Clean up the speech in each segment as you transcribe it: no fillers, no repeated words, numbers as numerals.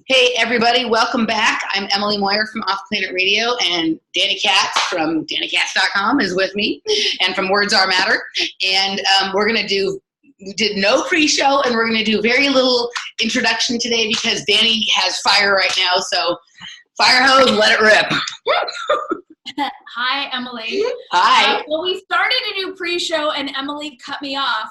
Hey, everybody, welcome back. I'm Emily Moyer from Off Planet Radio, and Dani Katz from DaniKatz.com is with me, and from Words Are Matter. And we did no pre-show, and we're going to do very little introduction today because Dani has fire right now, so fire hose, let it rip. Hi, Emily. Hi. Well, we started a new pre-show, and Emily cut me off.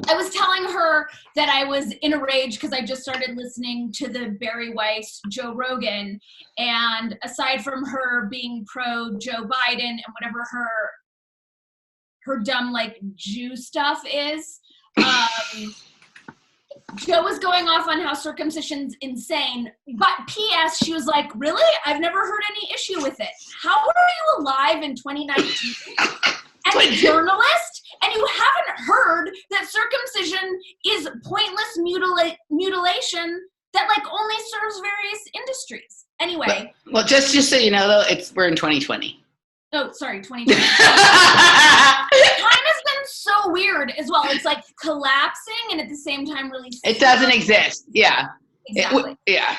I was telling her that I was in a rage because I just started listening to the Barry Weiss Joe Rogan, and aside from her being pro Joe Biden and whatever her dumb like Jew stuff is, Joe was going off on how circumcision's insane, but P.S. she was like, really? I've never heard any issue with it. How are you alive in 2019 as a journalist and you haven't heard that circumcision is pointless mutilation that like only serves various industries? Anyway. Well, just so you know, though, we're in 2020. Oh, sorry, 2020. Time has been so weird as well. It's like collapsing and at the same time really. It doesn't exist. Yeah. Exactly. Yeah.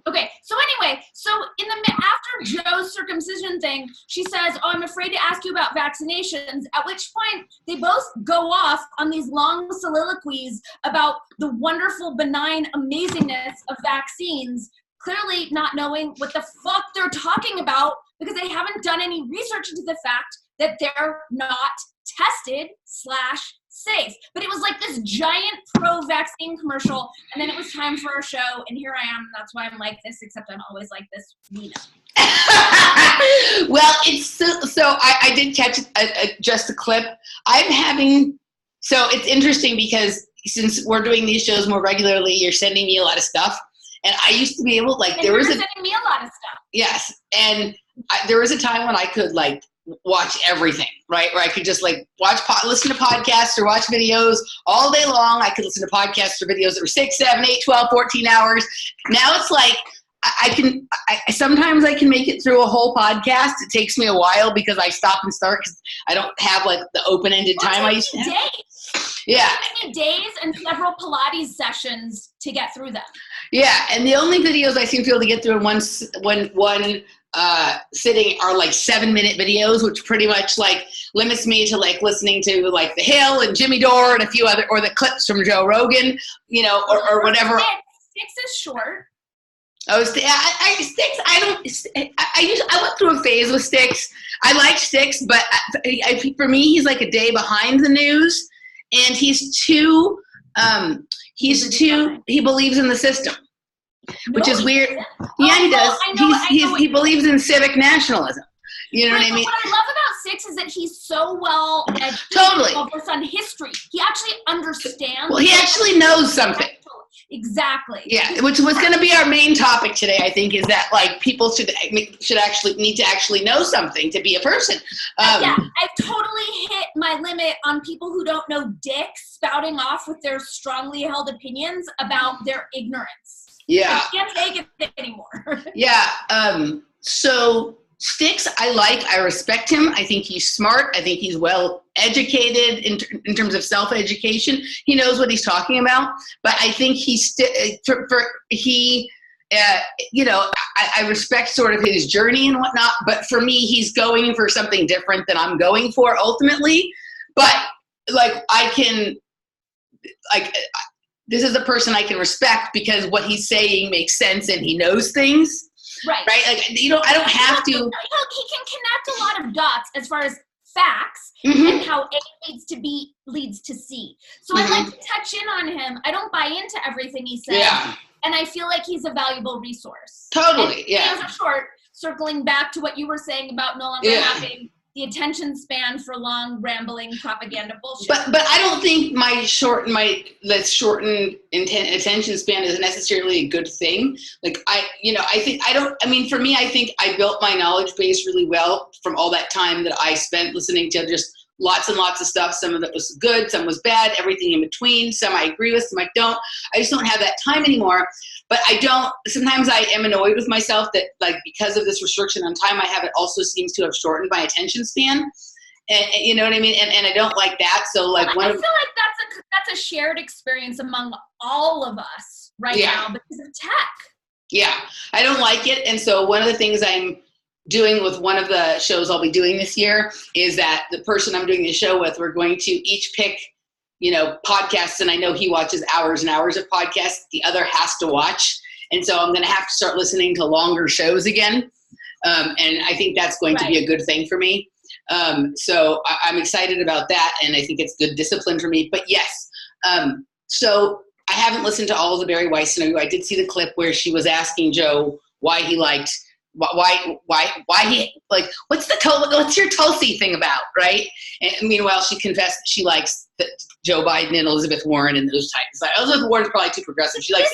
Okay, so anyway, after Joe's circumcision thing, she says, "Oh, I'm afraid to ask you about vaccinations," at which point they both go off on these long soliloquies about the wonderful, benign amazingness of vaccines, clearly not knowing what the fuck they're talking about because they haven't done any research into the fact that they're not tested / safe. But it was like this giant pro-vaccine commercial, and then it was time for our show, and here I am, and that's why I'm like this, except I'm always like this, we know. Well, I did catch just a clip. So it's interesting because since we're doing these shows more regularly, you're sending me a lot of stuff, and I used to be able, sending me a lot of stuff. Yes, and there was a time when I could watch everything, right? Where I could just listen to podcasts or watch videos all day long. I could listen to podcasts or videos that were 6, 7, 8, 12, 14 hours. Now it's like, sometimes I can make it through a whole podcast. It takes me a while because I stop and start because I don't have the open-ended time I used to have. Days. Yeah. It took me days and several Pilates sessions to get through them. Yeah, and the only videos I seem to be able to get through in one sitting are 7-minute videos, which pretty much limits me to listening to The Hill and Jimmy Dore and a few other, or the clips from Joe Rogan, or whatever. Six is short. Oh, Sticks. I went through a phase with Sticks. I like Sticks, but for me, he's a day behind the news, and he believes in the system. Which is weird. Yeah, he does. He believes in civic nationalism. You know what I mean? What I love about Six is that he's so well educated. Totally. Focused on history. He actually understands. Well, he actually knows something. Exactly. Yeah, which was going to be our main topic today, I think, is that people should actually need to actually know something to be a person. Yeah, I've totally hit my limit on people who don't know dick spouting off with their strongly held opinions about their ignorance. Yeah. I can't take it anymore. Yeah. So Sticks, I respect him. I think he's smart. I think he's well educated in terms of self-education. He knows what he's talking about. But I think I respect sort of his journey and whatnot. But for me, he's going for something different than I'm going for ultimately. But this is a person I can respect because what he's saying makes sense and he knows things. Right. Right? I don't have to. He can connect a lot of dots as far as facts and how A leads to C. So I like to touch in on him. I don't buy into everything he says. Yeah. And I feel like he's a valuable resource. Totally, yeah. As a short, circling back to what you were saying about no longer having the attention span for long, rambling propaganda bullshit. But I don't think my shortened attention span is necessarily a good thing. For me, I think I built my knowledge base really well from all that time that I spent listening to just lots and lots of stuff. Some of it was good, some was bad, everything in between. Some I agree with, some I don't. I just don't have that time anymore. But sometimes I am annoyed with myself that because of this restriction on time I have, it also seems to have shortened my attention span. And you know what I mean? And I don't like that. So I feel like that's a shared experience among all of us right now because of tech. Yeah, I don't like it. And so one of the things I'm doing with one of the shows I'll be doing this year is that the person I'm doing the show with, we're going to each pick, podcasts. And I know he watches hours and hours of podcasts. The other has to watch. And so I'm going to have to start listening to longer shows again. And I think that's going to be a good thing for me. So I'm excited about that. And I think it's good discipline for me. But yes, so I haven't listened to all of the Barry Weiss interview. I did see the clip where she was asking Joe why he liked, why he, like, what's your Tulsi thing about, right? And meanwhile, she confessed that she likes Joe Biden and Elizabeth Warren and those types. Like, Elizabeth Warren's probably too progressive. She likes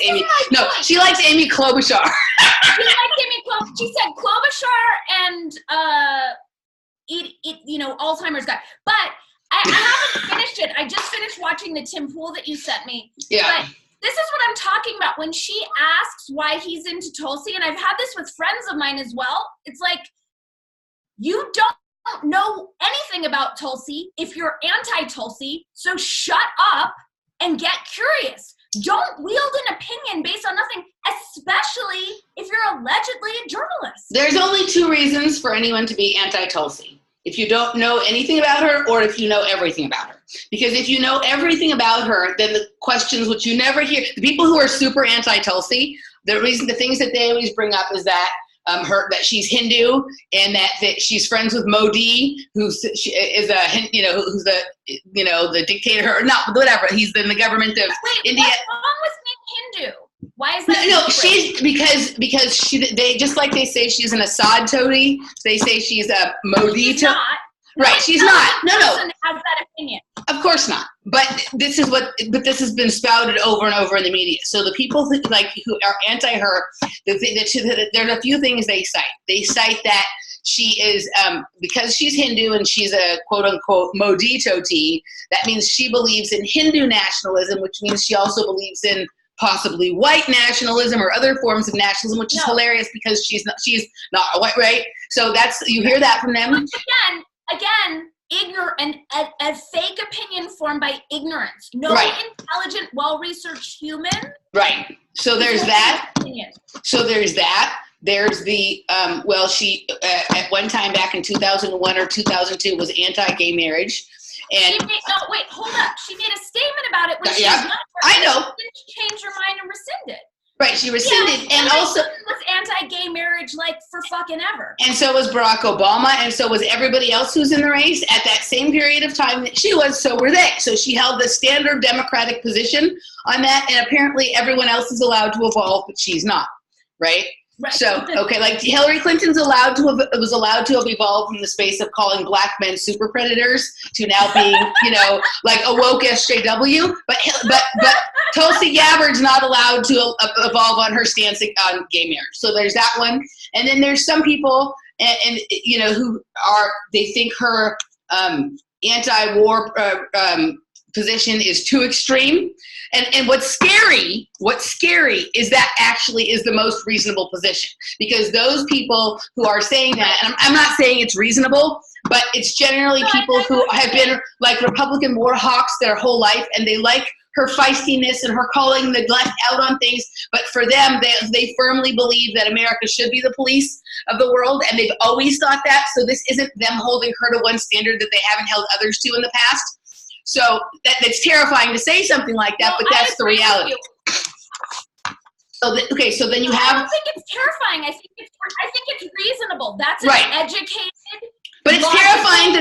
she likes Amy Klobuchar. She likes Amy Klobuchar. She said Klobuchar and Alzheimer's guy. But I haven't finished it. I just finished watching the Tim Pool that you sent me. Yeah. But this is what I'm talking about. When she asks why he's into Tulsi, and I've had this with friends of mine as well, it's like, you don't know anything about Tulsi if you're anti-Tulsi, so shut up and get curious. Don't wield an opinion based on nothing, especially if you're allegedly a journalist. There's only two reasons for anyone to be anti-Tulsi. If you don't know anything about her, or if you know everything about her. Because if you know everything about her, then the questions which you never hear, the people who are super anti-Tulsi, the things that they always bring up is that that she's Hindu and that she's friends with Modi, who's the dictator, or not, whatever. He's in the government of India. What's wrong with being Hindu? Why is that? No, she's because they just like they say she's an Assad toady. They say she's a Modi toady. Right, she's not. No. Has that opinion. Of course not. But this has been spouted over and over in the media. So the people who are anti her, there's a few things they cite. They cite that she is because she's Hindu and she's a quote unquote Modi toady. That means she believes in Hindu nationalism, which means she also believes in possibly white nationalism or other forms of nationalism, which is hilarious because she's not white, right? So you hear that from them. Again, ignorant, a fake opinion formed by ignorance. No intelligent, well-researched human. Right. So there's that. There's the, she at one time back in 2001 or 2002 was anti-gay marriage. And hold up. She made a statement about it when she's not. I know. She changed her mind and rescinded. Right, she rescinded, and also was anti-gay marriage like for fucking ever. And so was Barack Obama, and so was everybody else who's in the race at that same period of time that she was. So were they. So she held the standard Democratic position on that, and apparently everyone else is allowed to evolve, but she's not. Right. Right. So, like Hillary Clinton's was allowed to have evolved from the space of calling black men super predators to now being, like a woke SJW. But Tulsi Gabbard's not allowed to evolve on her stance on gay marriage. So there's that one. And then there's some people, and they think her anti-war position is too extreme. And what's scary is that actually is the most reasonable position, because those people who are saying that, and I'm not saying it's reasonable, but it's generally people who have been like Republican war hawks their whole life, and they like her feistiness and her calling the left out on things. But for them, they firmly believe that America should be the police of the world, and they've always thought that. So this isn't them holding her to one standard that they haven't held others to in the past. So it's terrifying to say something like that, but that's the reality. So then you have. I don't think it's terrifying. I think it's reasonable. That's an educated. But it's terrifying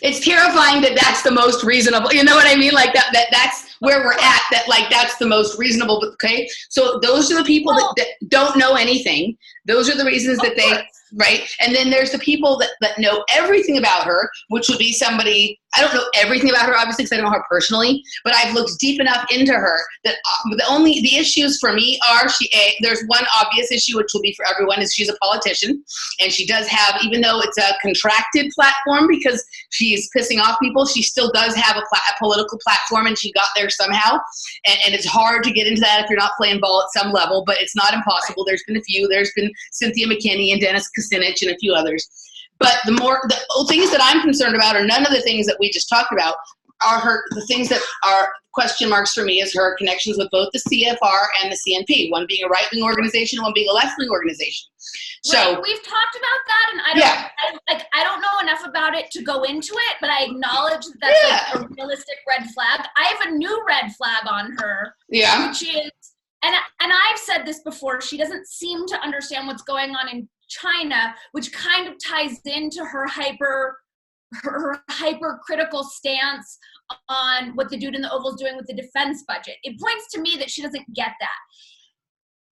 it's terrifying that that's the most reasonable. You know what I mean? Like that's where we're at. That's the most reasonable. Okay. So those are the people that don't know anything. Those are the reasons that they. Right. And then there's the people that know everything about her, which would be somebody, I don't know everything about her, obviously, because I don't know her personally, but I've looked deep enough into her that the issues for me are there's one obvious issue, which will be for everyone, is she's a politician. And she does have, even though it's a contracted platform because she's pissing off people, she still does have a political platform, and she got there somehow. And it's hard to get into that if you're not playing ball at some level, but it's not impossible. There's been a few. There's been Cynthia McKinney and Dennis Kucinich and a few others. But the things that I'm concerned about are none of the things that we just talked about. the things that are question marks for me is her connections with both the CFR and the CNP, one being a right-wing organization, one being a left-wing organization. So right. We've talked about that, and I don't know enough about it to go into it, but I acknowledge that that's like a realistic red flag. I have a new red flag on her, which is, and I've said this before, she doesn't seem to understand what's going on in China, which kind of ties into her hypercritical stance on what the dude in the Oval is doing with the defense budget. It points to me that she doesn't get that.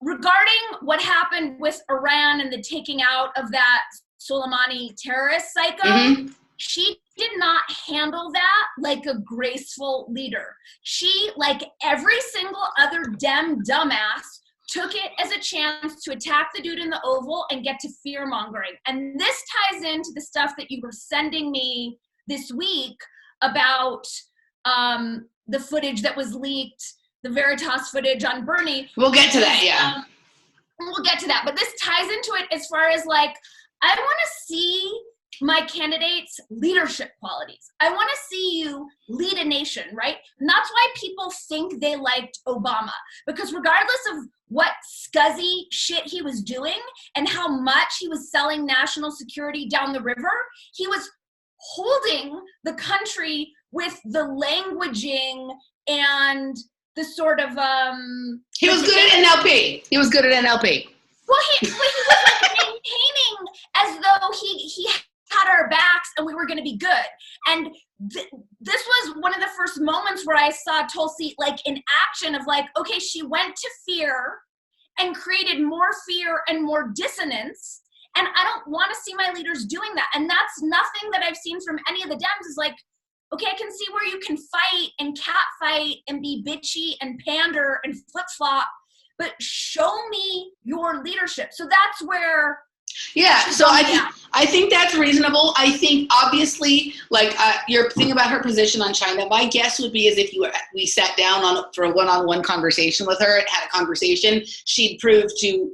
Regarding what happened with Iran and the taking out of that Soleimani terrorist psycho, she did not handle that like a graceful leader. She, like every single other dumbass, took it as a chance to attack the dude in the Oval and get to fear-mongering. And this ties into the stuff that you were sending me this week about the footage that was leaked, the Veritas footage on Bernie. We'll get to that, we'll get to that. But this ties into it as far as, like, I want to see my candidates' leadership qualities. I want to see you lead a nation, right? And that's why people think they liked Obama. Because regardless of what scuzzy shit he was doing and how much he was selling national security down the river, he was holding the country with the languaging and the sort of he was good at NLP. Well, he was like maintaining as though he had our backs and we were going to be good. And this was one of the first moments where I saw Tulsi like in action of like, okay, she went to fear and created more fear and more dissonance. And I don't want to see my leaders doing that. And that's nothing that I've seen from any of the Dems is like, okay, I can see where you can fight and catfight and be bitchy and pander and flip-flop, but show me your leadership. So that's where... Yeah, so I think that's reasonable. I think obviously, like your thing about her position on China, my guess would be is if we sat down for a one-on-one conversation with her and had a conversation, she'd prove to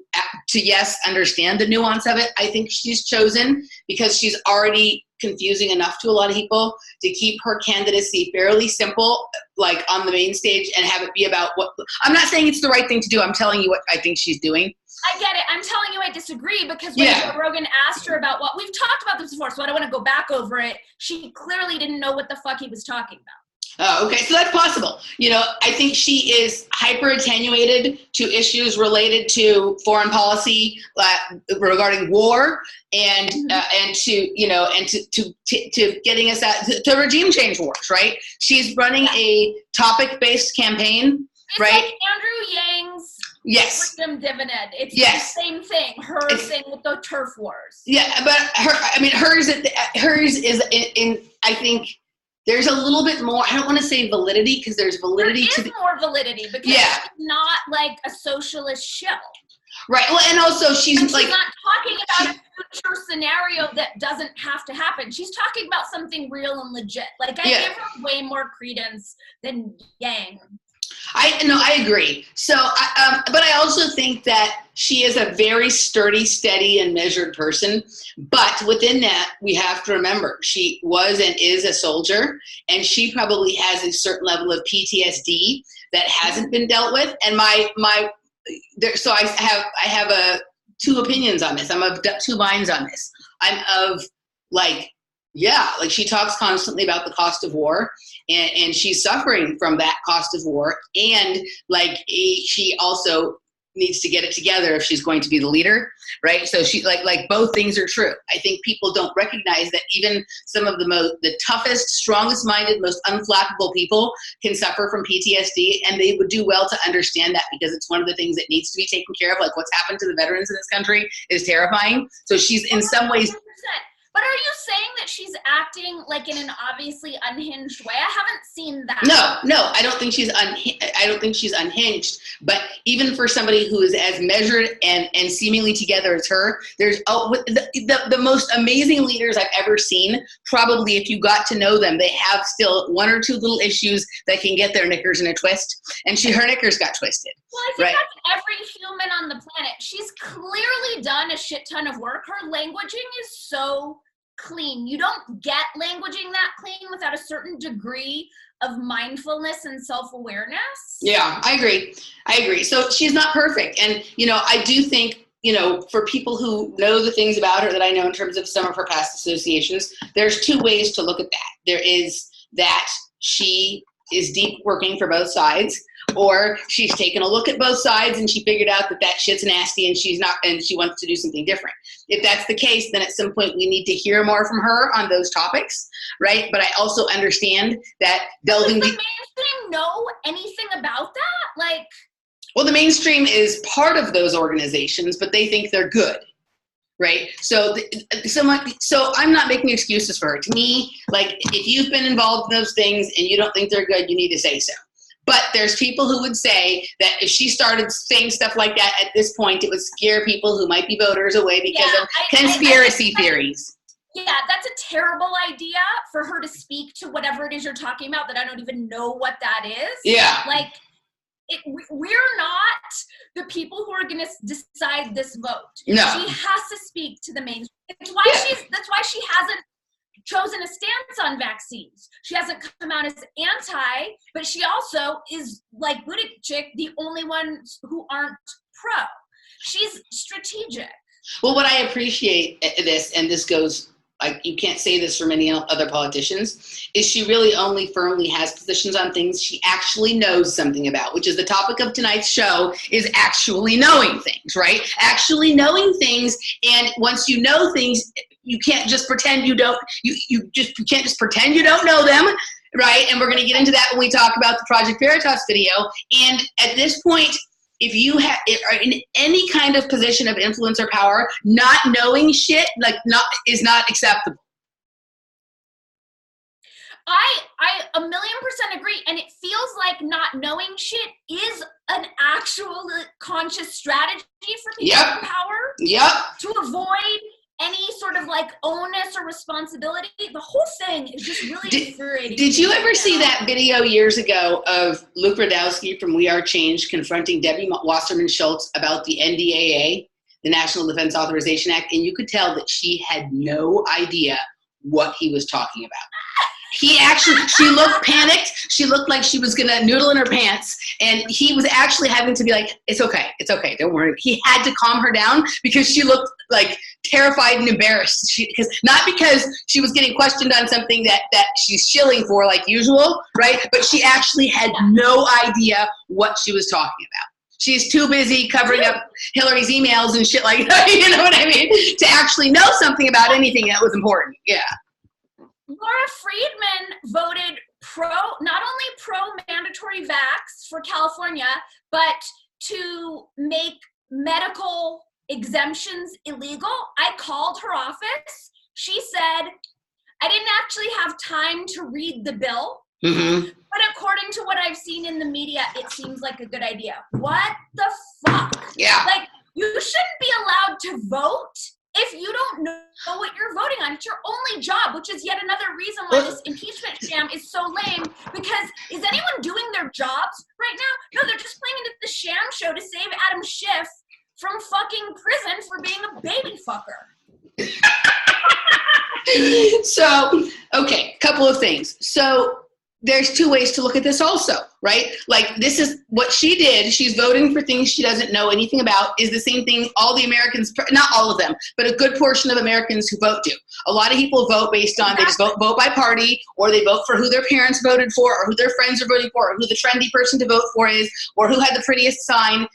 yes, understand the nuance of it. I think she's chosen because she's already confusing enough to a lot of people to keep her candidacy fairly simple, like on the main stage, and have it be about what, I'm not saying it's the right thing to do. I'm telling you what I think she's doing. I get it. I'm telling you I disagree because when Joe Rogan asked her about what, we've talked about this before, so I don't want to go back over it. She clearly didn't know what the fuck he was talking about. Oh, okay. So that's possible. You know, I think she is hyper attenuated to issues related to foreign policy regarding war and to getting us out to regime change wars, right? She's running a topic-based campaign, it's right? Like Andrew Yang's freedom dividend. It's the same thing. Her thing with the turf wars. Yeah, but hers is in I think. There's a little bit more, I don't want to say validity because there's validity to the... more validity because she's not like a socialist shill. Right, well, and also she's not talking about a future scenario that doesn't have to happen. She's talking about something real and legit. Like, I give her way more credence than Yang. I agree. So, but I also think that she is a very sturdy, steady, and measured person. But within that, we have to remember she was and is a soldier, and she probably has a certain level of PTSD that hasn't been dealt with. And so I have two opinions on this. I'm of two minds on this. I'm of she talks constantly about the cost of war, and she's suffering from that cost of war, and she also needs to get it together if she's going to be the leader, right? So she like both things are true. I think people don't recognize that even some of the toughest, strongest minded, most unflappable people can suffer from PTSD, and they would do well to understand that because it's one of the things that needs to be taken care of. Like what's happened to the veterans in this country is terrifying. So she's in some ways. 100%. But are you saying that she's acting like in an obviously unhinged way? I haven't seen that. No, I don't think she's unhinged. But even for somebody who is as measured and seemingly together as her, there's the most amazing leaders I've ever seen. Probably, if you got to know them, they have still one or two little issues that can get their knickers in a twist. And her knickers got twisted. Well, I think that's every human on the planet. She's clearly done a shit ton of work. Her languaging is so clean. You don't get languaging that clean without a certain degree of mindfulness and self-awareness. Yeah, I agree. So she's not perfect. And, I do think, for people who know the things about her that I know in terms of some of her past associations, there's two ways to look at that. There is that she is deep working for both sides, or she's taken a look at both sides and she figured out that shit's nasty and she wants to do something different. If that's the case, then at some point we need to hear more from her on those topics, right? But I also understand that delving Does the mainstream know anything about that? Well, the mainstream is part of those organizations, but they think they're good, right? So I'm not making excuses for her. To me, if you've been involved in those things and you don't think they're good, you need to say so. But there's people who would say that if she started saying stuff like that at this point, it would scare people who might be voters away because of conspiracy theories. Yeah, that's a terrible idea for her to speak to whatever it is you're talking about that I don't even know what that is. Yeah. We're not the people who are going to decide this vote. No. She has to speak to the mainstream. That's why she hasn't chosen a stance on vaccines. She hasn't come out as anti, but she also is, like Buttigieg, the only ones who aren't pro. She's strategic. Well, what I appreciate this, and this goes, you can't say this for many other politicians, is she really only firmly has positions on things she actually knows something about, which is the topic of tonight's show, is actually knowing things, right? Actually knowing things, and once you know things, you can't just pretend you don't, you can't just pretend you don't know them, right? And we're going to get into that when we talk about the Project Veritas video. And at this point, if you are in any kind of position of influence or power, not knowing shit is not acceptable. I 1,000,000% agree, and it feels like not knowing shit is an actual conscious strategy for people in power. Yep. To avoid any sort of onus or responsibility. The whole thing is just really infuriating. Did you ever see that video years ago of Luke Radowski from We Are Change confronting Debbie Wasserman Schultz about the NDAA, the National Defense Authorization Act, and you could tell that she had no idea what he was talking about. She looked panicked. She looked like she was going to noodle in her pants. And he was actually having to be like, it's okay, don't worry. He had to calm her down because she looked terrified and embarrassed. Not because she was getting questioned on something that she's shilling for like usual, right? But she actually had no idea what she was talking about. She's too busy covering up Hillary's emails and shit like that, you know what I mean? To actually know something about anything that was important. Yeah. Laura Friedman voted not only pro-mandatory vax for California, but to make medical exemptions illegal. I called her office. She said, I didn't actually have time to read the bill, but according to what I've seen in the media, it seems like a good idea. What the fuck? Yeah. You shouldn't be allowed to vote if you don't know what you're voting on. It's your only job, which is yet another reason why this impeachment sham is so lame, because is anyone doing their jobs right now? No, they're just playing into the sham show to save Adam Schiff from fucking prison for being a baby fucker. So, okay, couple of things. So there's two ways to look at this also, right? This is what she did. She's voting for things she doesn't know anything about, is the same thing all the Americans, not all of them, but a good portion of Americans who vote do. A lot of people vote based on, they just vote by party, or they vote for who their parents voted for, or who their friends are voting for, or who the trendy person to vote for is, or who had the prettiest sign.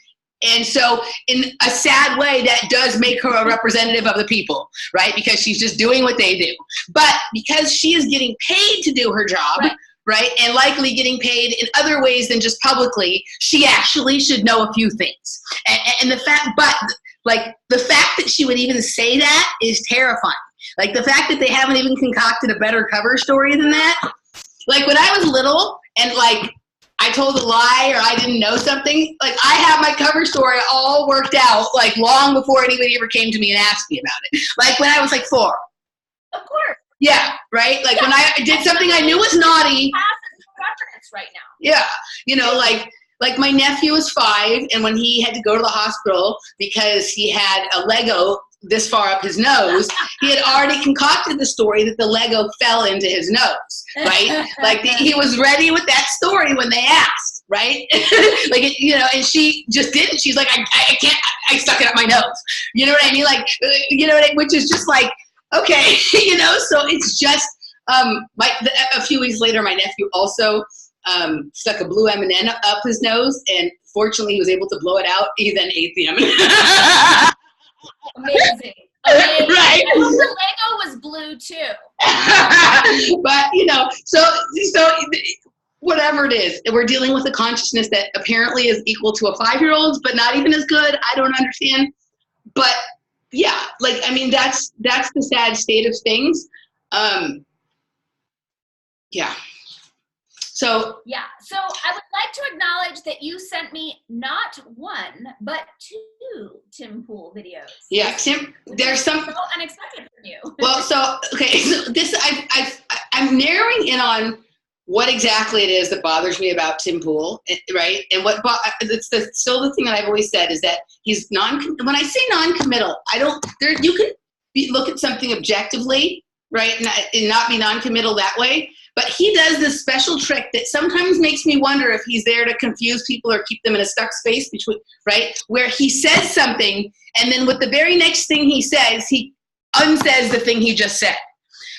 And so in a sad way, that does make her a representative of the people, right? Because she's just doing what they do. But because she is getting paid to do her job, right, and likely getting paid in other ways than just publicly, she actually should know a few things. And the fact that she would even say that is terrifying. The fact that they haven't even concocted a better cover story than that. When I was little and I told a lie or I didn't know something, I have my cover story all worked out, long before anybody ever came to me and asked me about it. When I was 4. Of course. Yeah, right? When I did something I knew was naughty. Right now. Yeah. My nephew was 5, and when he had to go to the hospital because he had a Lego this far up his nose, he had already concocted the story that the Lego fell into his nose, right? Like he was ready with that story when they asked, right? Like, and she just didn't. She's like, I can't, I stuck it up my nose. You know what I mean? Like, which is just like, okay, so it's just, a few weeks later, my nephew also stuck a blue M&M up his nose, and fortunately he was able to blow it out. He then ate the M&M. Amazing. Right. I hope the Lego was blue too. But so whatever it is, we're dealing with a consciousness that apparently is equal to a 5-year-old's, but not even as good. I don't understand. But yeah, like, I mean, that's the sad state of things. Yeah. So I would like to acknowledge that you sent me not one, but 2 Tim Pool videos. Yeah, Tim, there's some so unexpected from you. Well, so okay, so this I'm narrowing in on what exactly it is that bothers me about Tim Pool, right? And it's still the thing that I've always said is that he's when I say non-committal, you can look at something objectively, right, and not be non-committal that way. But he does this special trick that sometimes makes me wonder if he's there to confuse people or keep them in a stuck space between, right? Where he says something, and then with the very next thing he says, he unsays the thing he just said.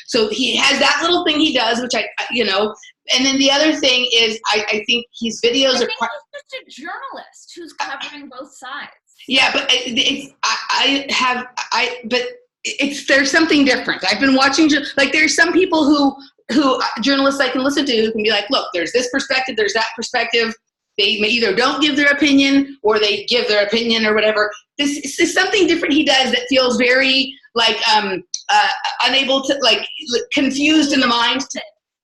So he has that little thing he does, which and then the other thing is I think his videos are quite. He's just a journalist who's covering both sides. Yeah, but there's something different. I've been watching, like, there's some people who journalists I can listen to who can be like, look, there's this perspective, there's that perspective. They either don't give their opinion or they give their opinion or whatever. This is something different he does that feels very like unable to, like, confused in the mind.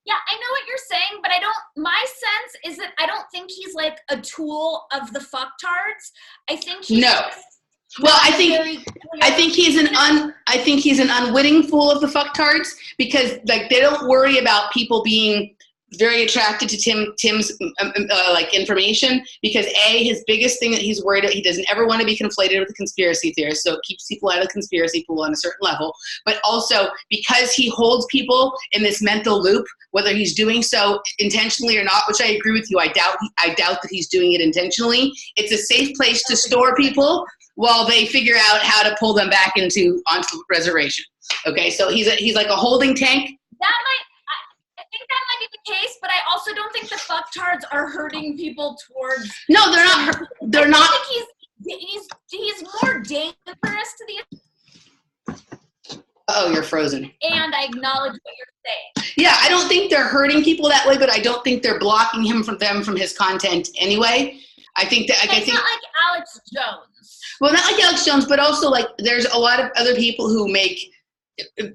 Yeah, I know what you're saying, but my sense is that I don't think he's like a tool of the fucktards. I think he's Well, I think he's an unwitting fool of the fucktards, because like they don't worry about people being very attracted to Tim's like information, because his biggest thing that he's worried about, he doesn't ever want to be conflated with a conspiracy theorist, so it keeps people out of the conspiracy pool on a certain level. But also because he holds people in this mental loop, whether he's doing so intentionally or not, which I agree with you, I doubt that he's doing it intentionally. It's a safe place to store people while they figure out how to pull them back onto the reservation. Okay, so he's like a holding tank. I think that might be the case, but I also don't think the fucktards are hurting people towards. No, they're not. They're not. I think he's more dangerous to the. Oh, you're frozen. And I acknowledge what you're saying. Yeah, I don't think they're hurting people that way, but I don't think they're blocking him from his content anyway. I think that it's not like Alex Jones. Well, not like Alex Jones, but also like there's a lot of other people who make,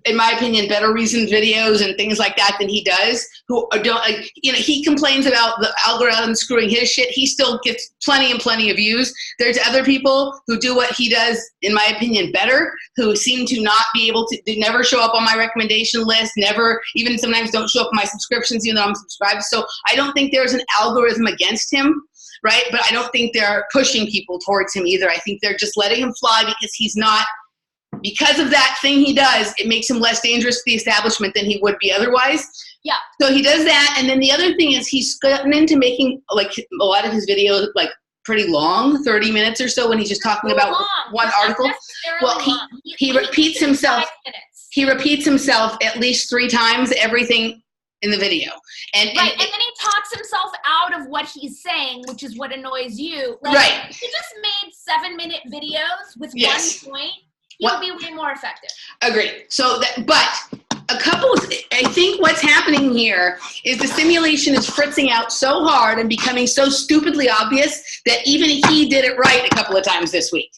in my opinion, better reasoned videos and things like that than he does, who don't, like, he complains about the algorithm screwing his shit. He still gets plenty of views. There's other people who do what he does, in my opinion, better, who seem to not be able to, they never show up on my recommendation list, never, even sometimes don't show up on my subscriptions, even though I'm subscribed. So I don't think there's an algorithm against him, right? But I don't think they're pushing people towards him either. I think they're just letting him fly because he's not, because of that thing he does, it makes him less dangerous to the establishment than he would be otherwise. Yeah. So he does that. And then the other thing is he's gotten into making like a lot of his videos like pretty long, 30 minutes or so, when he's just talking about one article. Well, he repeats himself. He repeats himself at least 3 times, everything in the video. And then he talks himself out of what he's saying, which is what annoys you. Like, right. If he just made 7-minute videos with one point, he would be way more effective. Agreed. So but I think what's happening here is the simulation is fritzing out so hard and becoming so stupidly obvious that even he did it right a couple of times this week.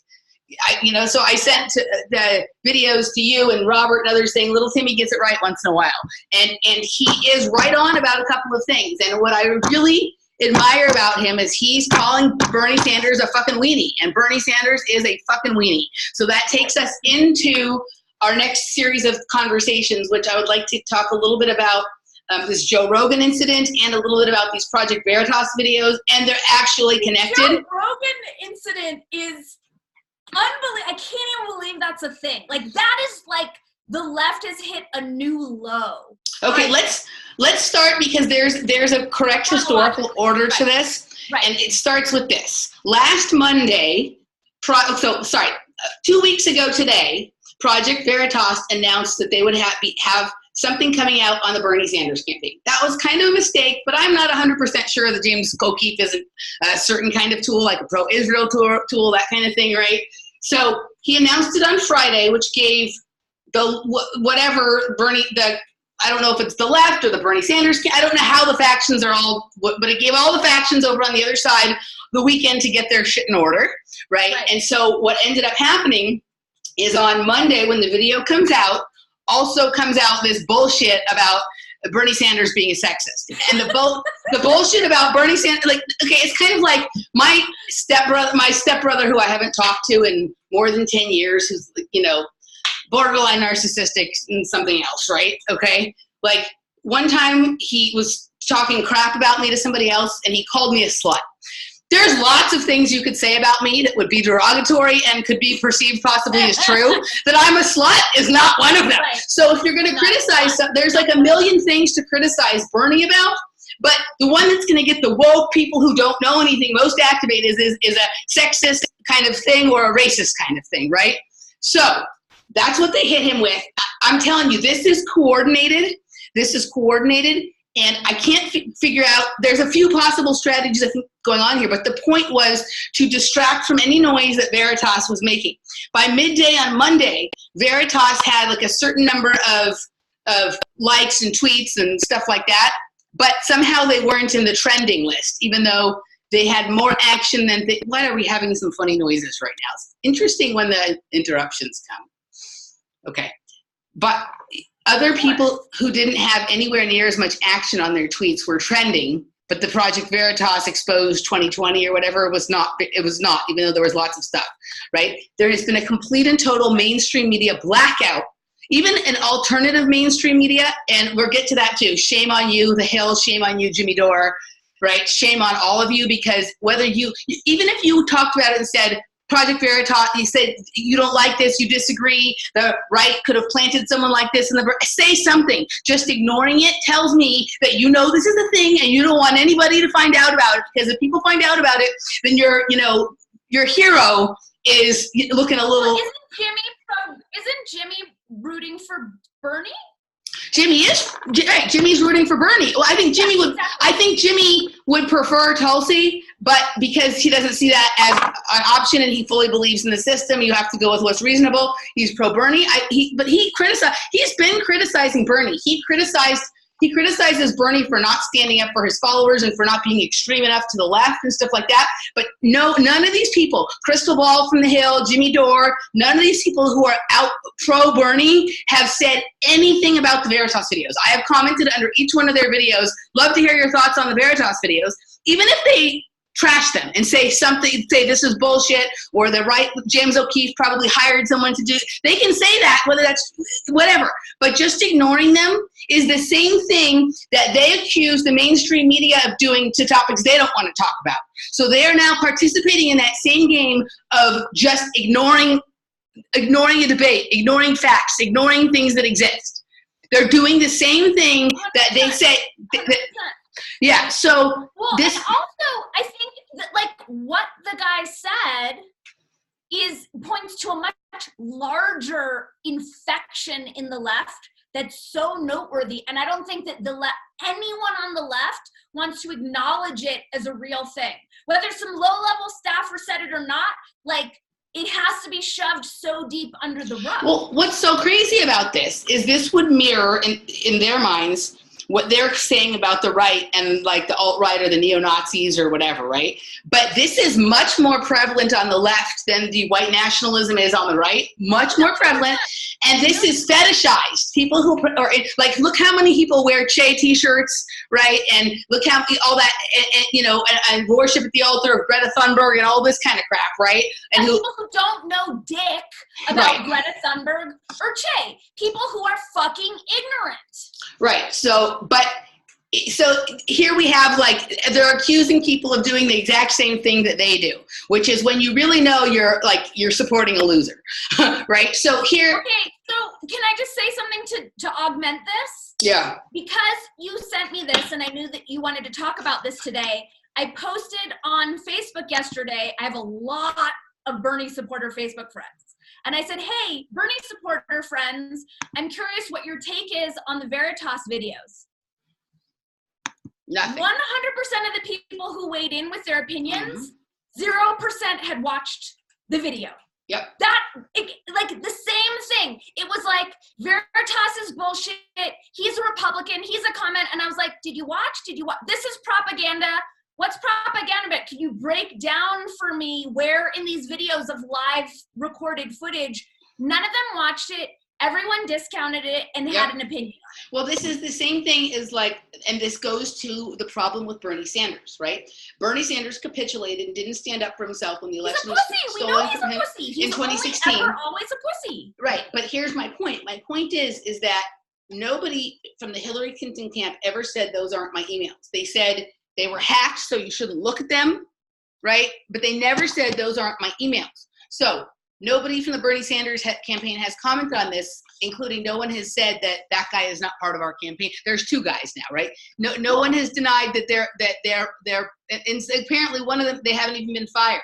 So I sent the videos to you and Robert and others saying little Timmy gets it right once in a while. And he is right on about a couple of things. And what I really admire about him is he's calling Bernie Sanders a fucking weenie. And Bernie Sanders is a fucking weenie. So that takes us into our next series of conversations, which I would like to talk a little bit about this Joe Rogan incident and a little bit about these Project Veritas videos. And they're actually connected. Joe Rogan incident is I can't even believe that's a thing. Like, that is like the left has hit a new low. Okay, let's start because there's a correct historical order to this. Right. And it starts with this. Last Monday, 2 weeks ago today, Project Veritas announced that they would have something coming out on the Bernie Sanders campaign. That was kind of a mistake, but I'm not 100% sure that James O'Keefe isn't a certain kind of tool, like a pro-Israel tool, that kind of thing, right? So he announced it on Friday, which gave I don't know if it's the left or the Bernie Sanders, I don't know how the factions are all, but it gave all the factions over on the other side the weekend to get their shit in order, right? And so what ended up happening is on Monday when the video comes out, also comes out this bullshit about Bernie Sanders being a sexist. And the bullshit about Bernie Sanders, like, okay, it's kind of like my stepbrother who I haven't talked to in more than 10 years, who's, borderline narcissistic and something else, right? Okay? Like, one time he was talking crap about me to somebody else and he called me a slut. There's lots of things you could say about me that would be derogatory and could be perceived possibly as true. That I'm a slut is not one of them. Right. So if you're going to criticize something, there's like a million things to criticize Bernie about, but the one that's going to get the woke people who don't know anything most activated is a sexist kind of thing or a racist kind of thing, right? So that's what they hit him with. I'm telling you, this is coordinated. And I can't figure out, there's a few possible strategies I think going on here, but the point was to distract from any noise that Veritas was making. By midday on Monday, Veritas had like a certain number of likes and tweets and stuff like that, but somehow they weren't in the trending list, even though they had more action than what are we having some funny noises right now? It's interesting when the interruptions come. Okay. But other people who didn't have anywhere near as much action on their tweets were trending, but the Project Veritas exposed 2020 or whatever it was not, even though there was lots of stuff, right? There has been a complete and total mainstream media blackout, even an alternative mainstream media, and we'll get to that too. Shame on you, The Hill, shame on you, Jimmy Dore, right? Shame on all of you, because even if you talked about it and said, Project Veritas, you said you don't like this, you disagree, the right could have planted someone like this in say something. Just ignoring it tells me that you know this is a thing and you don't want anybody to find out about it, because if people find out about it, then your hero is looking a little... Isn't Jimmy rooting for Bernie? Jimmy's rooting for Bernie. Well, I think Jimmy would prefer Tulsi, but because he doesn't see that as an option and he fully believes in the system, you have to go with what's reasonable. He's pro Bernie. He's been criticizing Bernie. He criticizes Bernie for not standing up for his followers and for not being extreme enough to the left and stuff like that. But none of these people, Crystal Ball from The Hill, Jimmy Dore, none of these people who are out pro Bernie have said anything about the Veritas videos. I have commented under each one of their videos. Love to hear your thoughts on the Veritas videos. Even if they trash them and say this is bullshit, or the right, James O'Keefe probably hired someone to do, they can say that, whether that's whatever, but just ignoring them is the same thing that they accuse the mainstream media of doing to topics they don't want to talk about. So they are now participating in that same game of just ignoring a debate, ignoring facts, ignoring things that exist. They're doing the same thing that they say. Yeah, so and also I think that like what the guy said points to a much larger infection in the left that's so noteworthy, and I don't think that anyone on the left wants to acknowledge it as a real thing. Whether some low-level staffer said it or not, like, it has to be shoved so deep under the rug. Well, what's so crazy about this is this would mirror in their minds what they're saying about the right and like the alt-right or the neo-Nazis or whatever, right? But this is much more prevalent on the left than the white nationalism is on the right, much more prevalent. And this is fetishized. People who are like, look how many people wear Che t-shirts, right? And look how all that, and worship at the altar of Greta Thunberg and all this kind of crap, right? And people who don't know dick about Greta Thunberg or Che, people who are fucking ignorant. Right. So, but So here we have, like, they're accusing people of doing the exact same thing that they do, which is when you really know you're supporting a loser, right? So here. Okay, so can I just say something to augment this? Yeah. Because you sent me this and I knew that you wanted to talk about this today, I posted on Facebook yesterday. I have a lot of Bernie supporter Facebook friends. And I said, hey, Bernie supporter friends, I'm curious what your take is on the Veritas videos. Nothing. 100% of the people who weighed in with their opinions, 0% had watched the video. Yep. Like the same thing. It was like, Veritas is bullshit. He's a Republican. He's a comment. And I was like, did you watch? This is propaganda. What's propaganda about? Can you break down for me where in these videos of live recorded footage, none of them watched it. Everyone discounted it and had an opinion. Well, this is the same thing as like, and this goes to the problem with Bernie Sanders, right? Bernie Sanders capitulated and didn't stand up for himself when the election was stolen from him in 2016. He's always a pussy. Right, but here's my point. My point is that nobody from the Hillary Clinton camp ever said those aren't my emails. They said they were hacked, so you shouldn't look at them, right? But they never said those aren't my emails. So nobody from the Bernie Sanders campaign has commented on this, including no one has said that guy is not part of our campaign. There's two guys now, right? No one has denied that they're and apparently one of them, they haven't even been fired.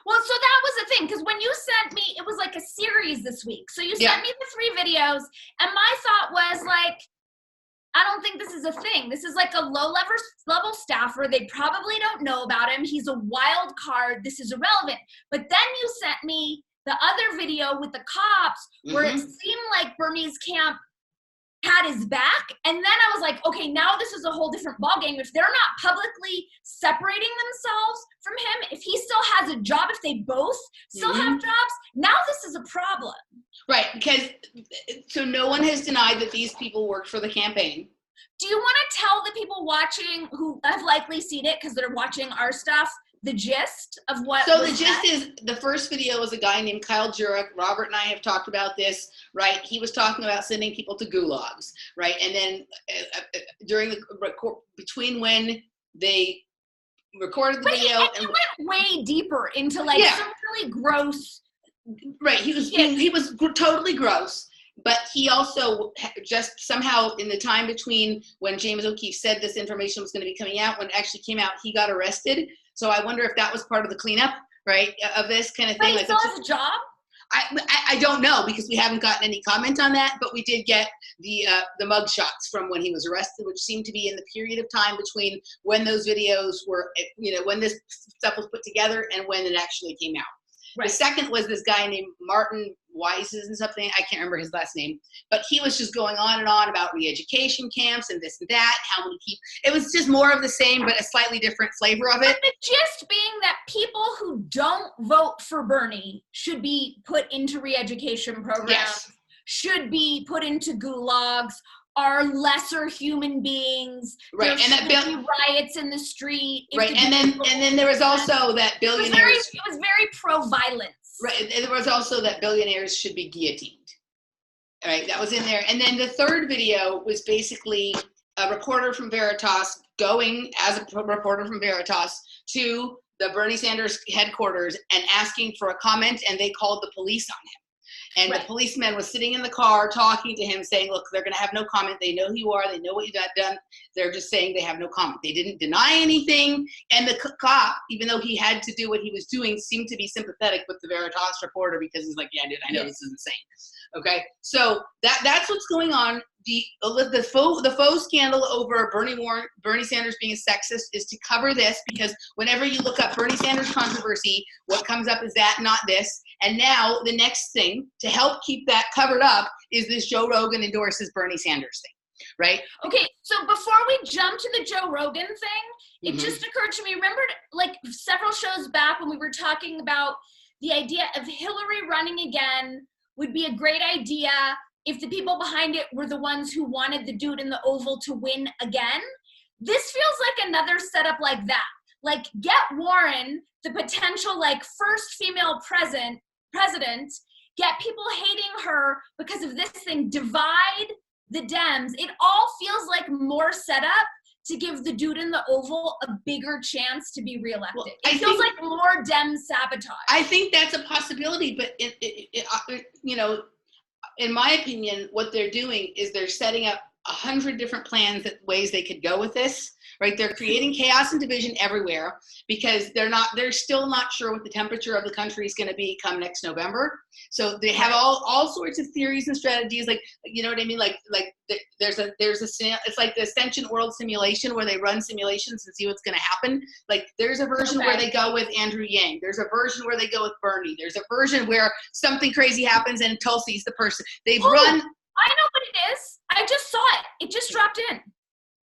Well, so that was the thing, because when you sent me, it was like a series this week. So you sent me the 3 videos, and my thought was like, I don't think this is a thing. This is like a low-level staffer. They probably don't know about him. He's a wild card. This is irrelevant. But then you sent me the other video with the cops where it seemed like Bernie's camp had his back. And then I was like, okay, now this is a whole different ballgame. If they're not publicly separating themselves from him, if he still has a job, if they both still have jobs, now this is a problem. Right, because so no one has denied that these people worked for the campaign. Do you want to tell the people watching who have likely seen it because they're watching our stuff, the gist of what? So the gist is, the first video was a guy named Kyle Jurek. Robert and I have talked about this, right? He was talking about sending people to gulags, right? And then during the between when they recorded the video, and you went way deeper into like some really gross. Right, he was totally gross, but he also just somehow in the time between when James O'Keefe said this information was going to be coming out, when it actually came out, he got arrested. So I wonder if that was part of the cleanup, right, of this kind of thing. But he still has a job? I don't know, because we haven't gotten any comment on that, but we did get the mug shots from when he was arrested, which seemed to be in the period of time between when those videos were, when this stuff was put together and when it actually came out. Right. The second was this guy named Martin Weises and something. I can't remember his last name, but he was just going on and on about re-education camps and this and that, how many people. It was just more of the same, but a slightly different flavor of it. But the gist being that people who don't vote for Bernie should be put into re-education programs, should be put into gulags, are lesser human beings. Right, and that be riots in the street. Right, and then there was also that billionaires. It was very pro-violence. Right, and there was also that billionaires should be guillotined. All right, that was in there. And then the third video was basically a reporter from Veritas going as a reporter from Veritas to the Bernie Sanders headquarters and asking for a comment, and they called the police on him. And the policeman was sitting in the car talking to him, saying, look, they're going to have no comment. They know who you are. They know what you got done. They're just saying they have no comment. They didn't deny anything. And the cop, even though he had to do what he was doing, seemed to be sympathetic with the Veritas reporter, because he's like, yeah, dude, I know this is insane. Okay, so that's what's going on. The faux scandal over Bernie Sanders being a sexist is to cover this, because whenever you look up Bernie Sanders controversy, what comes up is that, not this. And now the next thing to help keep that covered up is this Joe Rogan endorses Bernie Sanders thing, right? Okay, so before we jump to the Joe Rogan thing, it just occurred to me, remember like several shows back when we were talking about the idea of Hillary running again would be a great idea if the people behind it were the ones who wanted the dude in the Oval to win again? This feels like another setup like that. Like, get Warren, the potential like first female president, get people hating her because of this thing, divide the Dems. It all feels like more setup to give the dude in the Oval a bigger chance to be reelected. Well, it feels like more Dem sabotage. I think that's a possibility, but you know, in my opinion, what they're doing is they're setting up 100 different plans, that ways they could go with this, right? They're creating chaos and division everywhere because they're still not sure what the temperature of the country is going to be come next November. So they have all sorts of theories and strategies, like, you know what I mean? Like it's like the Ascension World Simulation, where they run simulations and see what's going to happen. Like, there's a version where they go with Andrew Yang. There's a version where they go with Bernie. There's a version where something crazy happens and Tulsi's the person. They've run. I know what it is. I just saw it. It just dropped in.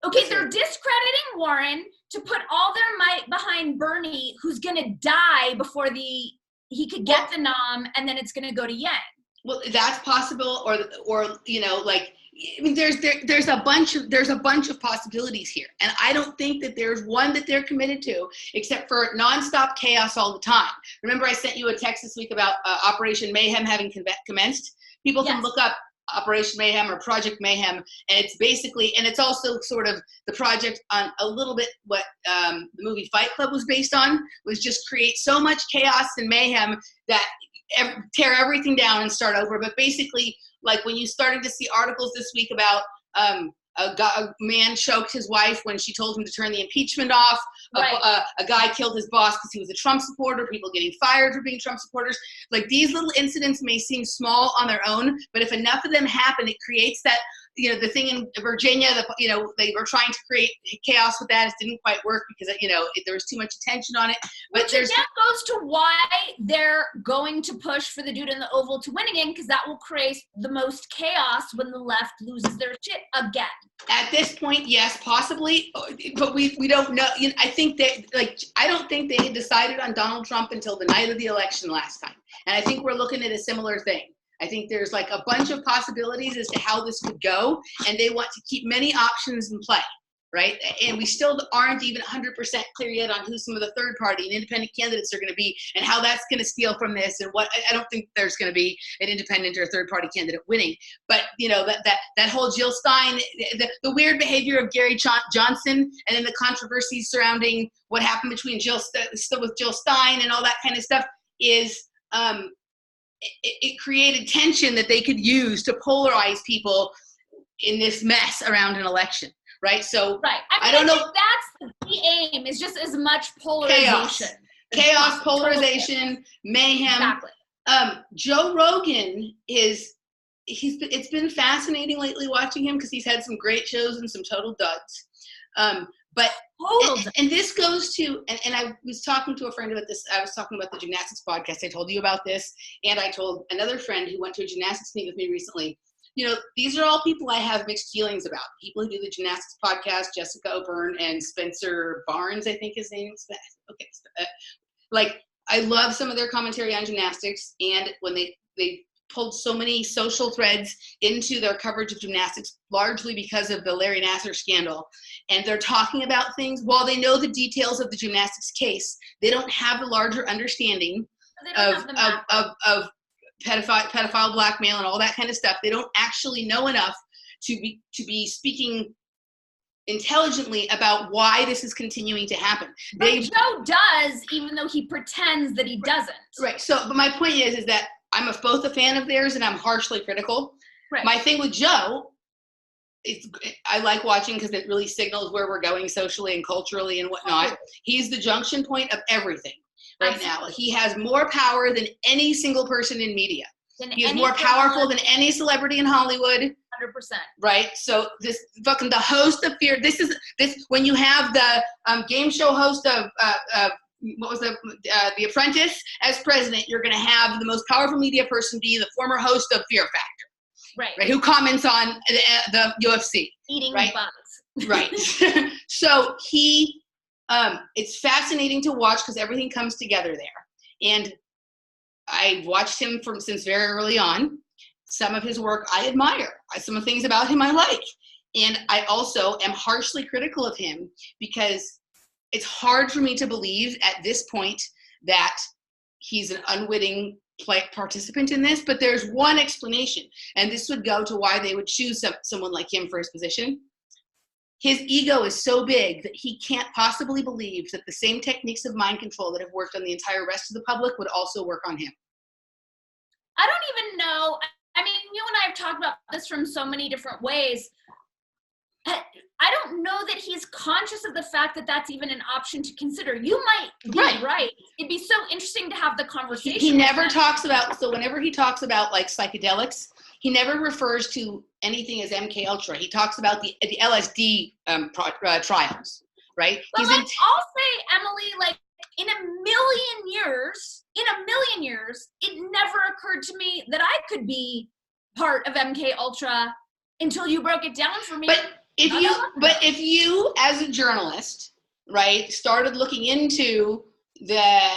Okay, they're discrediting Warren to put all their might behind Bernie, who's going to die before he could get the nom, and then it's going to go to Yang. Well, that's possible, or you know, like, I mean, there's a bunch of possibilities here, and I don't think that there's one that they're committed to, except for nonstop chaos all the time. Remember, I sent you a text this week about Operation Mayhem having commenced. People can look up Operation Mayhem or Project Mayhem, and it's basically, and it's also sort of the project on a little bit what the movie Fight Club was based on, was just create so much chaos and mayhem that tear everything down and start over. But basically, like, when you started to see articles this week about a man choked his wife when she told him to turn the impeachment off. A guy killed his boss because he was a Trump supporter. People getting fired for being Trump supporters. Like, these little incidents may seem small on their own, but if enough of them happen, it creates that, you know, the thing in Virginia, they were trying to create chaos with that. It didn't quite work because, you know, there was too much attention on it. But which again goes to why they're going to push for the dude in the Oval to win again, because that will create the most chaos when the left loses their shit again. At this point, yes, possibly, but we don't know. You know, I think that, like, I don't think they had decided on Donald Trump until the night of the election last time, and I think we're looking at a similar thing. I think there's like a bunch of possibilities as to how this could go, and they want to keep many options in play, right? And we still aren't even 100% clear yet on who some of the third party and independent candidates are going to be, and how that's going to steal from this, and what. I don't think there's going to be an independent or third party candidate winning, but, you know, that whole Jill Stein, the weird behavior of Gary Johnson, and then the controversies surrounding what happened between Jill Stein and all that kind of stuff is. It created tension that they could use to polarize people in this mess around an election, right? So I don't know. That's the aim, is just as much polarization. Chaos, polarization, mayhem. Exactly. Joe Rogan it's been fascinating lately watching him, because he's had some great shows and some total duds. But and this goes to, and I was talking to a friend about this. I was talking about the gymnastics podcast. I told you about this, and I told another friend who went to a gymnastics meet with me recently. You know, these are all people I have mixed feelings about. People who do the gymnastics podcast, Jessica O'Byrne and Spencer Barnes, I think his name is. Okay, like, I love some of their commentary on gymnastics, and when they pulled so many social threads into their coverage of gymnastics, largely because of the Larry Nassar scandal. And they're talking about things, while they know the details of the gymnastics case, they don't have the larger understanding of pedophile blackmail and all that kind of stuff. They don't actually know enough to be speaking intelligently about why this is continuing to happen. But Joe does, even though he pretends that he doesn't. Right. So, but my point is that I'm both a fan of theirs and I'm harshly critical. Right. My thing with Joe, I like watching because it really signals where we're going socially and culturally and whatnot. He's the junction point of everything right now. He has more power than any single person in media. He is more powerful than any celebrity in Hollywood. 100%. Right. So the host of Fear. This when you have the game show host of what was the Apprentice as president, you're going to have the most powerful media person be the former host of Fear Factor, right? Who comments on the UFC, eating bugs, right? So it's fascinating to watch because everything comes together there, and I watched him since very early on. Some of his work I admire. Some of the things about him I like, and I also am harshly critical of him because it's hard for me to believe at this point that he's an unwitting participant in this, but there's one explanation, and this would go to why they would choose someone like him for his position. his ego is so big that he can't possibly believe that the same techniques of mind control that have worked on the entire rest of the public would also work on him. I don't even know. I mean, you and I have talked about this from so many different ways. I don't know that he's conscious of the fact that that's even an option to consider. You might be right. It'd be so interesting to have the conversation. He never talks about, so whenever he talks about like psychedelics, he never refers to anything as MK Ultra. He talks about the LSD trials, right? But I'll say, Emily, like in a million years, it never occurred to me that I could be part of MK Ultra until you broke it down for me. But if you as a journalist, right, started looking into the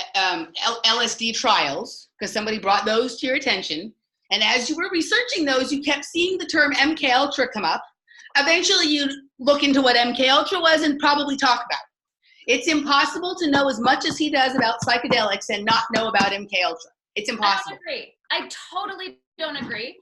LSD trials, because somebody brought those to your attention, and as you were researching those, you kept seeing the term MK Ultra come up, eventually you'd look into what MK Ultra was and probably talk about it. It's impossible to know as much as he does about psychedelics and not know about MK Ultra. It's impossible. I don't agree. I totally don't agree.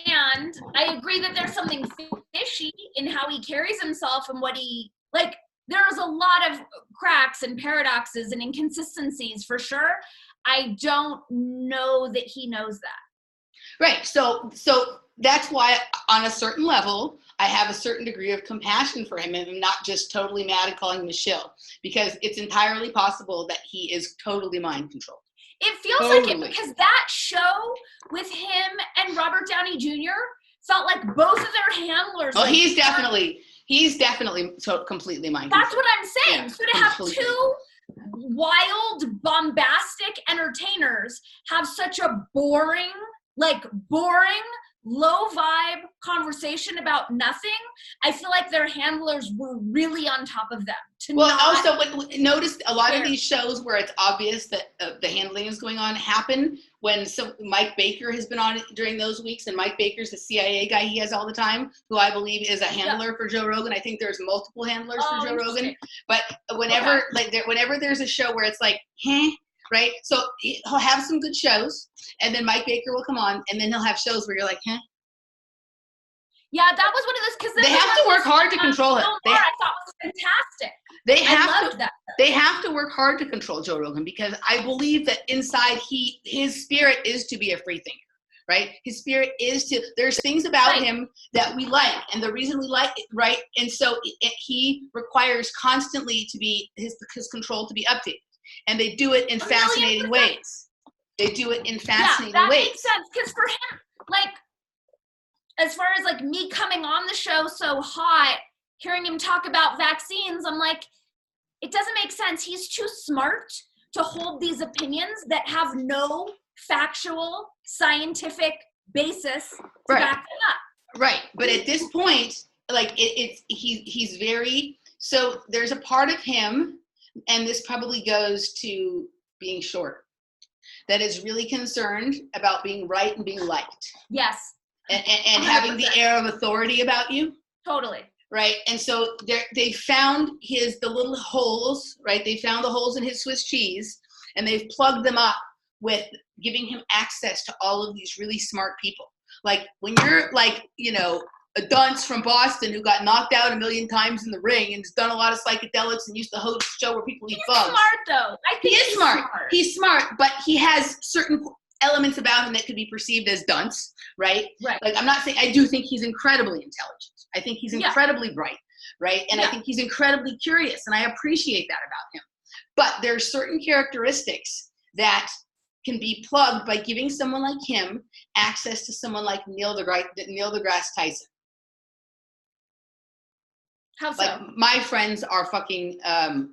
And I agree that there's something fishy in how he carries himself and what he, like, there's a lot of cracks and paradoxes and inconsistencies for sure. I don't know that he knows that. Right. So that's why on a certain level, I have a certain degree of compassion for him and I'm not just totally mad and calling him a shill, because it's entirely possible that he is totally mind controlled. It feels like it, because that show with him and Robert Downey Jr. felt like both of their handlers. Oh, like, he's definitely so completely mind controlled. That's what I'm saying. Yeah, so to have two wild, bombastic entertainers have such a boring, low vibe conversation about nothing, I feel like their handlers were really on top of them. Also, notice a lot of these shows where it's obvious that the handling is going on happen when Mike Baker has been on during those weeks, and Mike Baker's the CIA guy he has all the time, who I believe is a handler for Joe Rogan. I think there's multiple handlers for Joe Rogan. But whenever whenever there's a show where it's like, right? So he'll have some good shows, and then Mike Baker will come on, and then he'll have shows where you're like, Yeah, that was one of those, because they have to work hard to control it. I thought was fantastic. They have to work hard to control Joe Rogan, because I believe that inside his spirit is to be a free thinker, right? His spirit is to, there's things about him that we like, and the reason we like it, right? And so he requires constantly to be his control to be updated, and they do it in fascinating ways. They do it in fascinating ways. That makes sense, because for him, like, as far as like me coming on the show so hot, hearing him talk about vaccines, I'm like, it doesn't make sense. He's too smart to hold these opinions that have no factual, scientific basis to back them up. Right. But at this point, like he's very, so there's a part of him, and this probably goes to being short, that is really concerned about being right and being liked. Yes. And having the air of authority about you. Totally. Right. And so they found the little holes, right? They found the holes in his Swiss cheese, and they've plugged them up with giving him access to all of these really smart people. Like when you're like, a dunce from Boston who got knocked out a million times in the ring and has done a lot of psychedelics and used to host a show where people eat bugs. He's smart though. I think he is smart. He's smart, but he has certain elements about him that could be perceived as dunce, right? Right. Like I'm not saying, I do think he's incredibly intelligent. I think he's incredibly bright, right? And I think he's incredibly curious, and I appreciate that about him. But there's certain characteristics that can be plugged by giving someone like him access to someone like Neil deGrasse Tyson. How so? Like my friends are fucking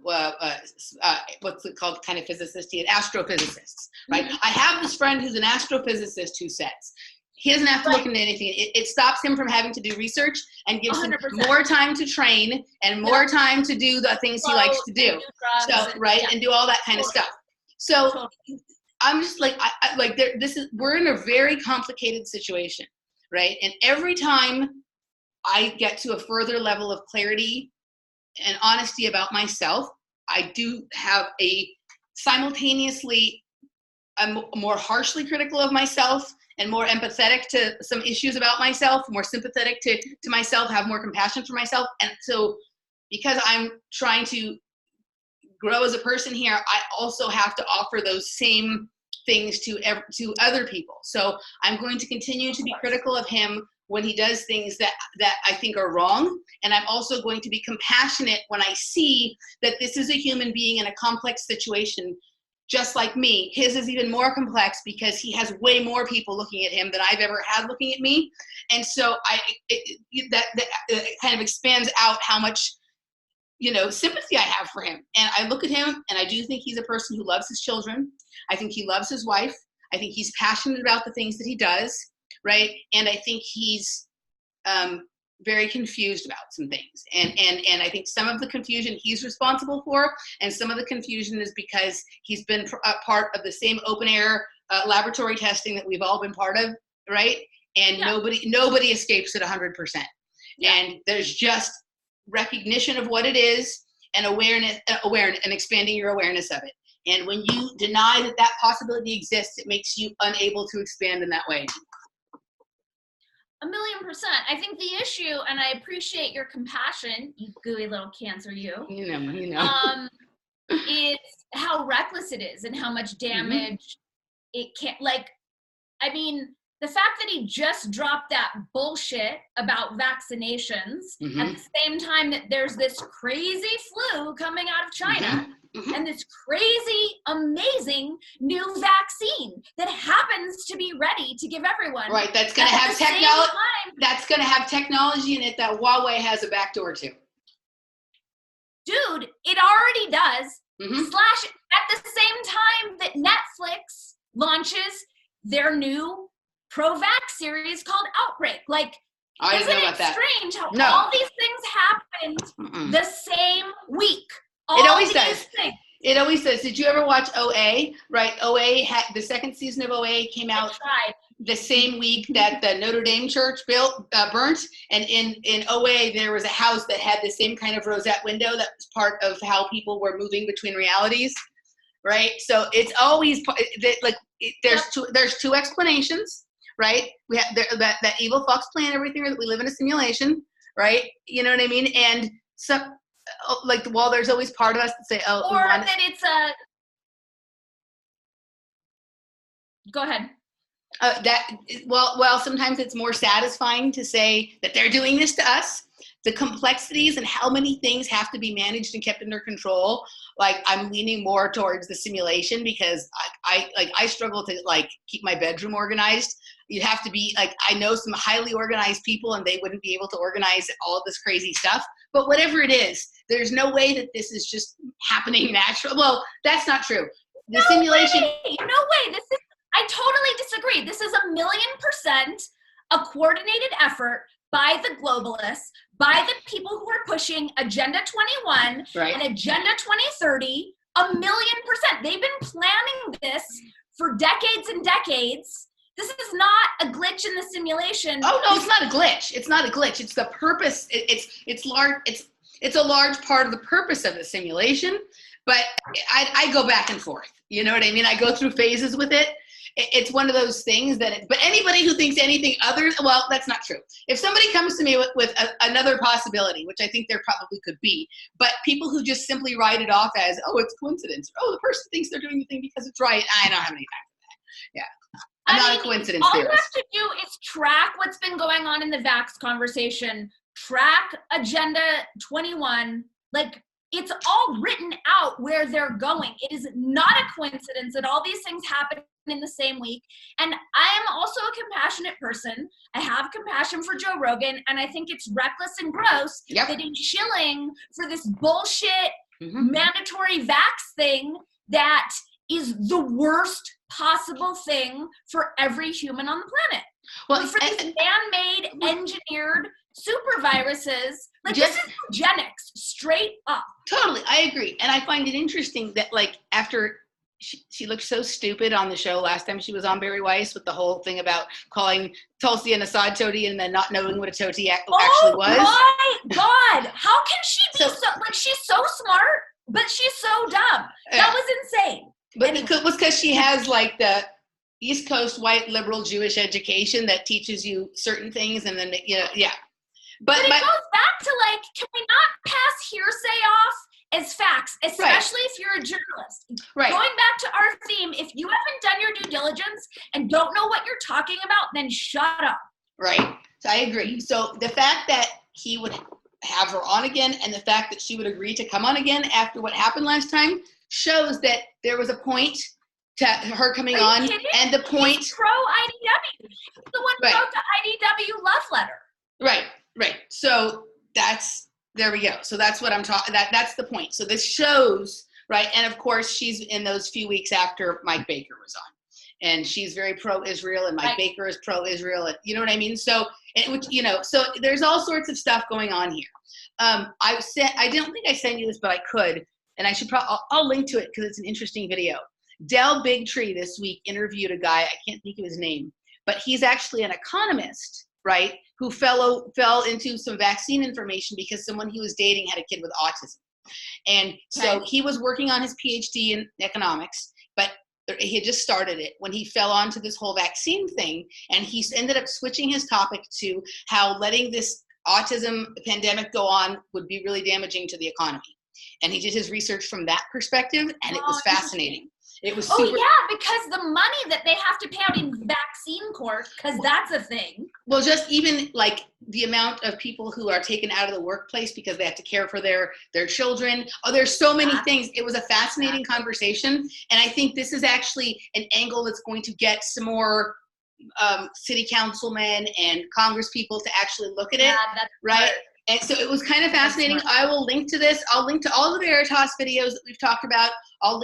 what's it called? Kind of physicists, astrophysicists, right? Mm-hmm. I have this friend who's an astrophysicist who says he doesn't have to look into anything. It stops him from having to do research and gives 100%. Him more time to train and more time to do the things he likes to do. And do all that kind of stuff. So I'm just like, we're in a very complicated situation, right? And every time I get to a further level of clarity and honesty about myself, I do have I'm more harshly critical of myself and more empathetic to some issues about myself, more sympathetic to myself, have more compassion for myself. And so because I'm trying to grow as a person here, I also have to offer those same things to other people. So I'm going to continue to be critical of him when he does things that I think are wrong. And I'm also going to be compassionate when I see that this is a human being in a complex situation, just like me. His is even more complex because he has way more people looking at him than I've ever had looking at me. And so that kind of expands out how much, sympathy I have for him. And I look at him and I do think he's a person who loves his children. I think he loves his wife. I think he's passionate about the things that he does, right? And I think he's very confused about some things. And I think some of the confusion he's responsible for, and some of the confusion is because he's been a part of the same open air laboratory testing that we've all been part of, right? And nobody escapes it 100%. Yeah. And there's just recognition of what it is and awareness and expanding your awareness of it. And when you deny that possibility exists, it makes you unable to expand in that way. 1,000,000%. I think the issue, and I appreciate your compassion, you gooey little cancer, you know, is how reckless it is and how much damage it can, the fact that he just dropped that bullshit about vaccinations at the same time that there's this crazy flu coming out of China and this crazy, amazing new vaccine that happens to be ready to give everyone. Right, that's going to have technology. That's going to have technology in it that Huawei has a backdoor to. Dude, it already does. Slash, at the same time that Netflix launches their new pro-vax series called Outbreak. Isn't it strange how all these things happened the same week? It always does. It always does. Did you ever watch OA? Right, OA the second season of OA came out the same week that the Notre Dame church burnt. And in OA, there was a house that had the same kind of rosette window that was part of how people were moving between realities. Right, so it's always there's two explanations. Right, we have that evil fox plan everything, that we live in a simulation, right? You know what I mean? And so, while there's always part of us that say, "Oh," or that it's a. Go ahead. Sometimes it's more satisfying to say that they're doing this to us. The complexities and how many things have to be managed and kept under control. I'm leaning more towards the simulation because I struggle to keep my bedroom organized. You have to be I know some highly organized people and they wouldn't be able to organize all of this crazy stuff. But whatever it is, there's no way that this is just happening natural. Well, that's not true. The simulation. No way. I totally disagree. This is 1,000,000% a coordinated effort by the globalists, by the people who are pushing Agenda 21 and Agenda 2030, 1,000,000%. They've been planning this for decades and decades. This is not a glitch in the simulation. Oh no, it's not a glitch. It's not a glitch. It's the purpose. It's large. It's a large part of the purpose of the simulation. But I go back and forth. You know what I mean? I go through phases with it. It's one of those things but anybody who thinks anything other, well, that's not true. If somebody comes to me with another possibility, which I think there probably could be, but people who just simply write it off as, oh, it's coincidence. Or, oh, the person thinks they're doing the thing because it's right. I don't have any time for that. Yeah. I'm not a coincidence theorist. All you have to do is track what's been going on in the vax conversation, track Agenda 21, it's all written out where they're going. It is not a coincidence that all these things happen in the same week. And I am also a compassionate person. I have compassion for Joe Rogan, and I think it's reckless and gross that he's shilling for this bullshit mandatory vax thing that is the worst possible thing for every human on the planet. Well, for these man-made, engineered super viruses, this is eugenics, straight up. Totally, I agree. And I find it interesting that after she looked so stupid on the show last time she was on Barry Weiss with the whole thing about calling Tulsi an Assad toady and then not knowing what a toady actually was. Oh my God, how can she be she's so smart, but she's so dumb. That was insane. But it was because she has the East Coast white liberal Jewish education that teaches you certain things, and then But it goes back to like, can we not pass hearsay off as facts, especially if you're a journalist? Right. Going back to our theme, if you haven't done your due diligence and don't know what you're talking about, then shut up. Right. So I agree. So the fact that he would have her on again and the fact that she would agree to come on again after what happened last time shows that there was a point to her coming on. Kidding? And the point. He's pro-IDW. He's the one who wrote the IDW love letter. Right. Right. So there we go. So that's what I'm talking, that's the point. So this shows, right. And of course she's in those few weeks after Mike Baker was on, and she's very pro-Israel, and Mike Baker is pro-Israel. And, you know what I mean? So, so there's all sorts of stuff going on here. I don't think I sent you this, but I could, and I should I'll link to it because it's an interesting video. Del Bigtree this week interviewed a guy, I can't think of his name, but he's actually an economist, right, who fell into some vaccine information because someone he was dating had a kid with autism. And so he was working on his PhD in economics, but he had just started it when he fell onto this whole vaccine thing, and he ended up switching his topic to how letting this autism pandemic go on would be really damaging to the economy. And he did his research from that perspective, and it was fascinating. It was super. Oh yeah, because the money that they have to pay out in vaccine court, because that's a thing. Well, just even like the amount of people who are taken out of the workplace because they have to care for their children. Oh, there's so many things. It was a fascinating conversation, and I think this is actually an angle that's going to get some more city councilmen and Congress people to actually look at it, right? And so it was kind of fascinating. I will link to this. I'll link to all the Veritas videos that we've talked about. I'll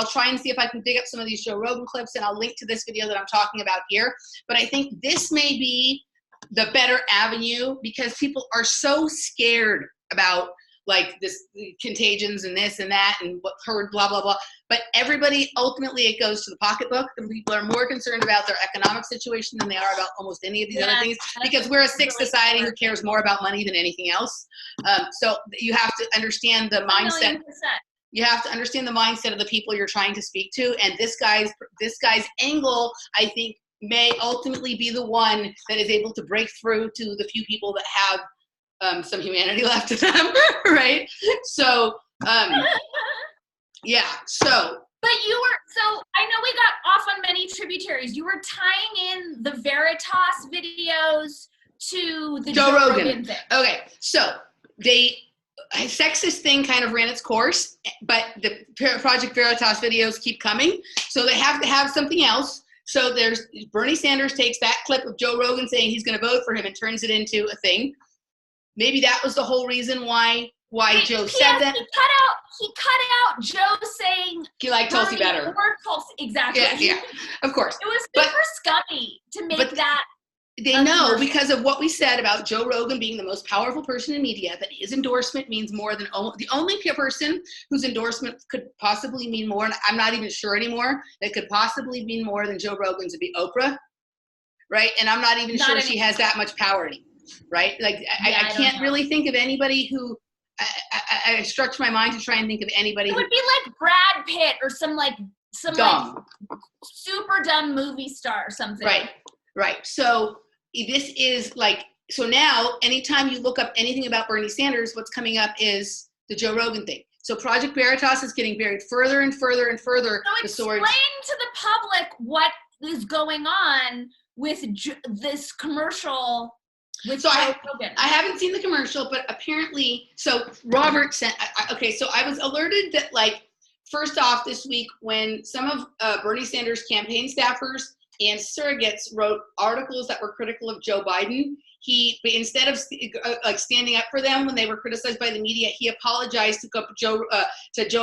try and see if I can dig up some of these Joe Rogan clips, and I'll link to this video that I'm talking about here. But I think this may be the better avenue because people are so scared about like this contagions and this and that and what heard blah, blah, blah. But everybody, ultimately it goes to the pocketbook, and people are more concerned about their economic situation than they are about almost any of these other things, because we're a sick society who cares more about money than anything else. So you have to understand the mindset. You have to understand the mindset of the people you're trying to speak to. And this guy's angle, I think, may ultimately be the one that is able to break through to the few people that have some humanity left to them, right? So, yeah, so. But so I know we got off on many tributaries. You were tying in the Veritas videos to the Joe Rogan thing. Okay, so a sexist thing kind of ran its course, but the Project Veritas videos keep coming, so they have to have something else. So there's Bernie Sanders takes that clip of Joe Rogan saying he's going to vote for him and turns it into a thing. Maybe that was the whole reason why Joe said that. He cut out Joe saying he liked Tulsi better. Or Tulsi, exactly. Yeah, of course. It was super scummy to make that. They know because of what we said about Joe Rogan being the most powerful person in media, that his endorsement means more than the only person whose endorsement could possibly mean more, and I'm not even sure anymore, that could possibly mean more than Joe Rogan's would be Oprah, right? And I'm not even sure she has that much power anymore, right? Like I can't really think of anybody who. I stretched my mind to try and think of anybody. It would be like Brad Pitt or some super dumb movie star or something. Right. So this is like, so now anytime you look up anything about Bernie Sanders, what's coming up is the Joe Rogan thing. So Project Veritas is getting buried further and further and further. So explain to the public what is going on with this commercial. So I haven't seen the commercial, but apparently, so Robert sent, so I was alerted that, like, first off this week when some of Bernie Sanders' campaign staffers and surrogates wrote articles that were critical of Joe Biden, instead of standing up for them when they were criticized by the media, he apologized to Joe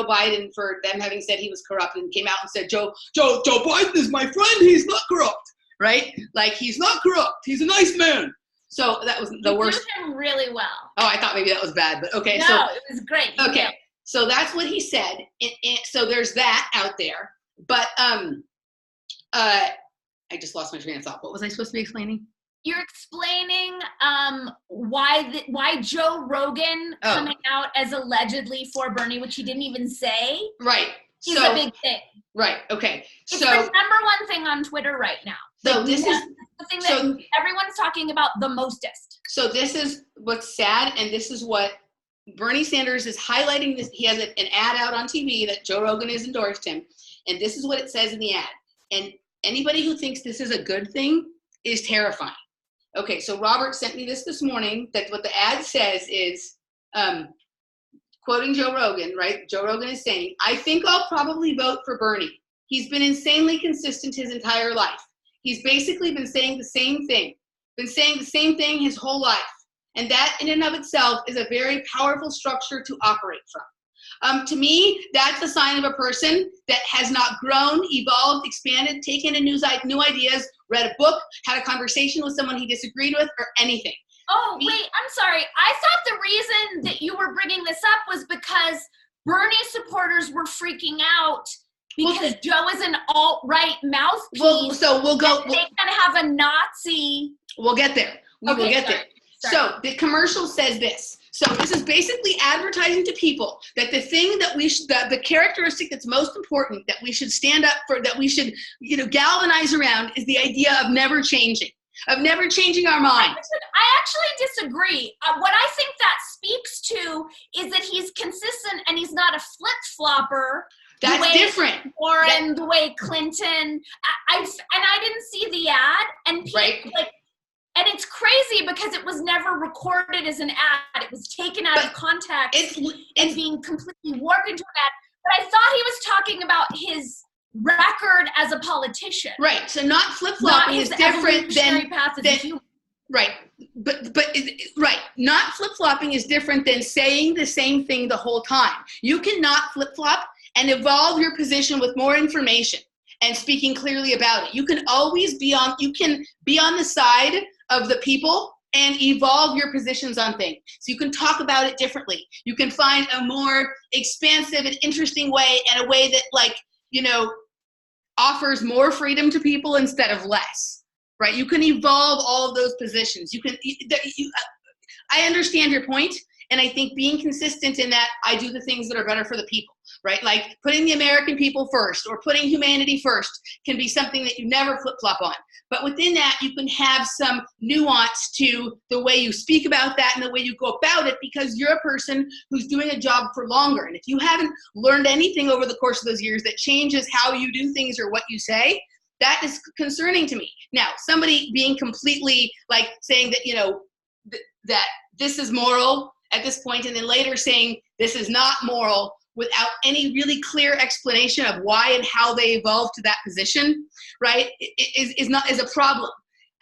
Biden for them having said he was corrupt, and came out and said, Joe Biden is my friend, he's not corrupt, right? Like, he's not corrupt, he's a nice man. So that was the worst. You did him really well. Oh, I thought maybe that was bad, but okay. No, it was great. Okay, so that's what he said. So there's that out there. But I just lost my train of thought. What was I supposed to be explaining? You're explaining why Joe Rogan coming out as allegedly for Bernie, which he didn't even say. Right. He's a big thing. Right. Okay. It's the number one thing on Twitter right now. So this is the thing that everyone's talking about the mostest. So this is what's sad, and this is what Bernie Sanders is highlighting. This, he has an ad out on TV that Joe Rogan has endorsed him, and this is what it says in the ad. And anybody who thinks this is a good thing is terrifying. Okay, so Robert sent me this morning, that what the ad says is, quoting Joe Rogan, right? Joe Rogan is saying, "I think I'll probably vote for Bernie. He's been insanely consistent his entire life. He's basically been saying the same thing, his whole life. And that in and of itself is a very powerful structure to operate from." To me, that's a sign of a person that has not grown, evolved, expanded, taken in new ideas, read a book, had a conversation with someone he disagreed with, or anything. Oh, wait, I'm sorry. I thought the reason that you were bringing this up was because Bernie supporters were freaking out because Joe is an alt-right mouthpiece. Well, so we'll go. They kind of have a Nazi. We'll get there. We will get there. Sorry. So the commercial says this. So this is basically advertising to people that the thing that we should, the characteristic that's most important, that we should stand up for, that we should, galvanize around, is the idea of never changing our mind. I actually disagree. What I think that speaks to is that he's consistent and he's not a flip-flopper. That's different. Warren, the way Clinton. I didn't see the ad, and people, right. And it's crazy because it was never recorded as an ad. It was taken out of context and being completely warped into an ad. But I thought he was talking about his record as a politician. Right. So not flip-flopping is different than right. But right. Not flip-flopping is different than saying the same thing the whole time. You cannot flip-flop and evolve your position with more information and speaking clearly about it. You can always be on the side of the people and evolve your positions on things. So you can talk about it differently. You can find a more expansive and interesting way, and a way that offers more freedom to people instead of less, right? You can evolve all of those positions. I understand your point. And I think being consistent in that, I do the things that are better for the people, right? Like putting the American people first or putting humanity first can be something that you never flip-flop on. But within that, you can have some nuance to the way you speak about that and the way you go about it, because you're a person who's doing a job for longer. And if you haven't learned anything over the course of those years that changes how you do things or what you say, that is concerning to me. Now, somebody being completely saying that, that this is moral at this point, and then later saying this is not moral without any really clear explanation of why and how they evolved to that position, right, is a problem.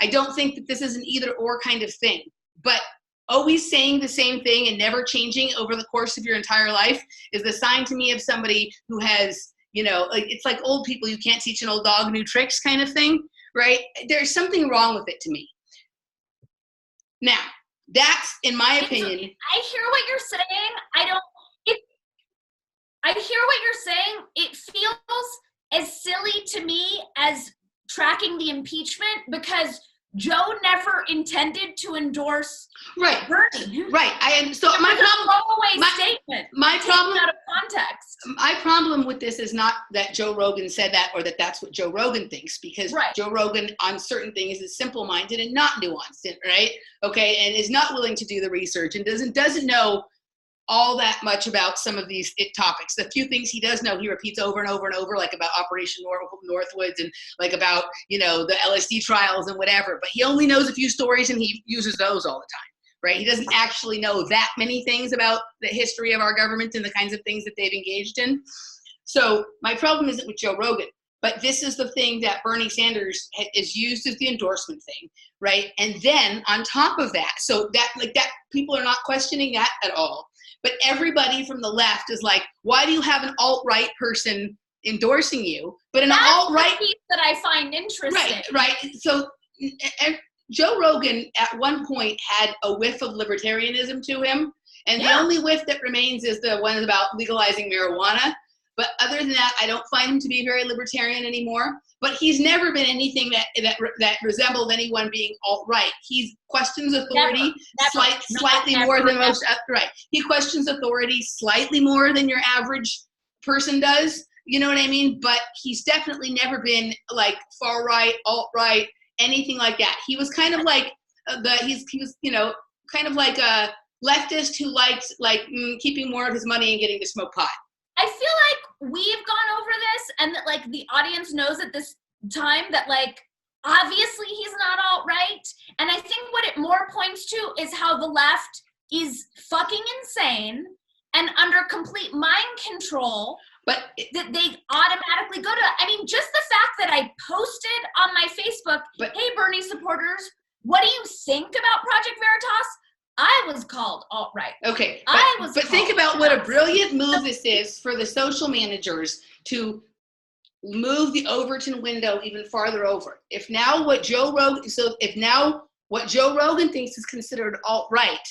I don't think that this is an either or kind of thing, but always saying the same thing and never changing over the course of your entire life is the sign to me of somebody who has, it's like old people, you can't teach an old dog new tricks kind of thing, right? There's something wrong with it to me. Now, that's, in my opinion. I hear what you're saying. I hear what you're saying. It feels as silly to me as tracking the impeachment, because Joe never intended to endorse Bernie. Right. So my problem. Statement. My problem out of context. My problem with this is not that Joe Rogan said that, or that that's what Joe Rogan thinks, because Joe Rogan on certain things is simple-minded and not nuanced, right? Okay, and is not willing to do the research and doesn't know all that much about some of these topics. The few things he does know, he repeats over and over and over, like about Operation Northwoods and like about, the LSD trials and whatever. But he only knows a few stories and he uses those all the time, right? He doesn't actually know that many things about the history of our government and the kinds of things that they've engaged in. So my problem isn't with Joe Rogan, but this is the thing that Bernie Sanders is used as the endorsement thing, right? And then on top of that, so that people are not questioning that at all. But everybody from the left is like, why do you have an alt-right person endorsing you? But an alt-right piece that I find interesting. Right. So Joe Rogan at one point had a whiff of libertarianism to him. And the only whiff that remains is the one about legalizing marijuana. But other than that, I don't find him to be very libertarian anymore. But he's never been anything that resembled anyone being alt-right. He questions authority slightly more than most. Right. He questions authority slightly more than your average person does. You know what I mean? But he's definitely never been like far right, alt-right, anything like that. He was kind of like he was, you know, kind of like a leftist who liked keeping more of his money and getting to smoke pot. I feel like we've gone over this, and that like the audience knows at this time that like obviously he's not alt-right. And I think what it more points to is how the left is fucking insane and under complete mind control. But that they automatically go to, I mean, just the fact that I posted on my Facebook, hey, Bernie supporters, what do you think about Project Veritas? I was called alt-right. Okay, but think about what a brilliant move this is for the social managers to move the Overton window even farther over. If now what Joe Rogan thinks is considered alt-right.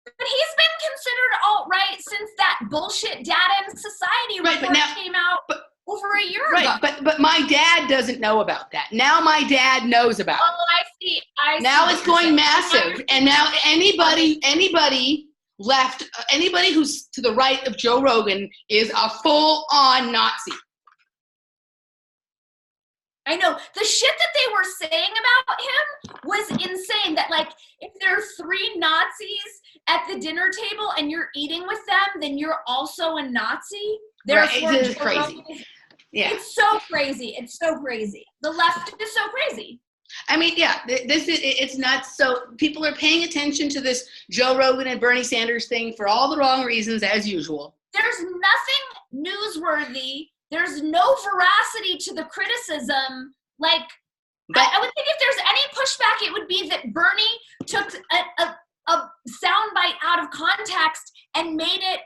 But he's been considered alt-right since that bullshit Data and Society report came out over a year ago. But my dad doesn't know about that. Now my dad knows about it. Oh, I see. Now it's going massive. And now anybody left, anybody who's to the right of Joe Rogan is a full-on Nazi. I know. The shit that they were saying about him was insane. That like, if there are 3 Nazis at the dinner table and you're eating with them, then you're also a Nazi. It is crazy. Yeah. It's so crazy. It's so crazy. The left is so crazy. I mean, yeah, it's nuts. So people are paying attention to this Joe Rogan and Bernie Sanders thing for all the wrong reasons, as usual. There's nothing newsworthy. There's no veracity to the criticism. Like, I would think if there's any pushback, it would be that Bernie took a soundbite out of context and made it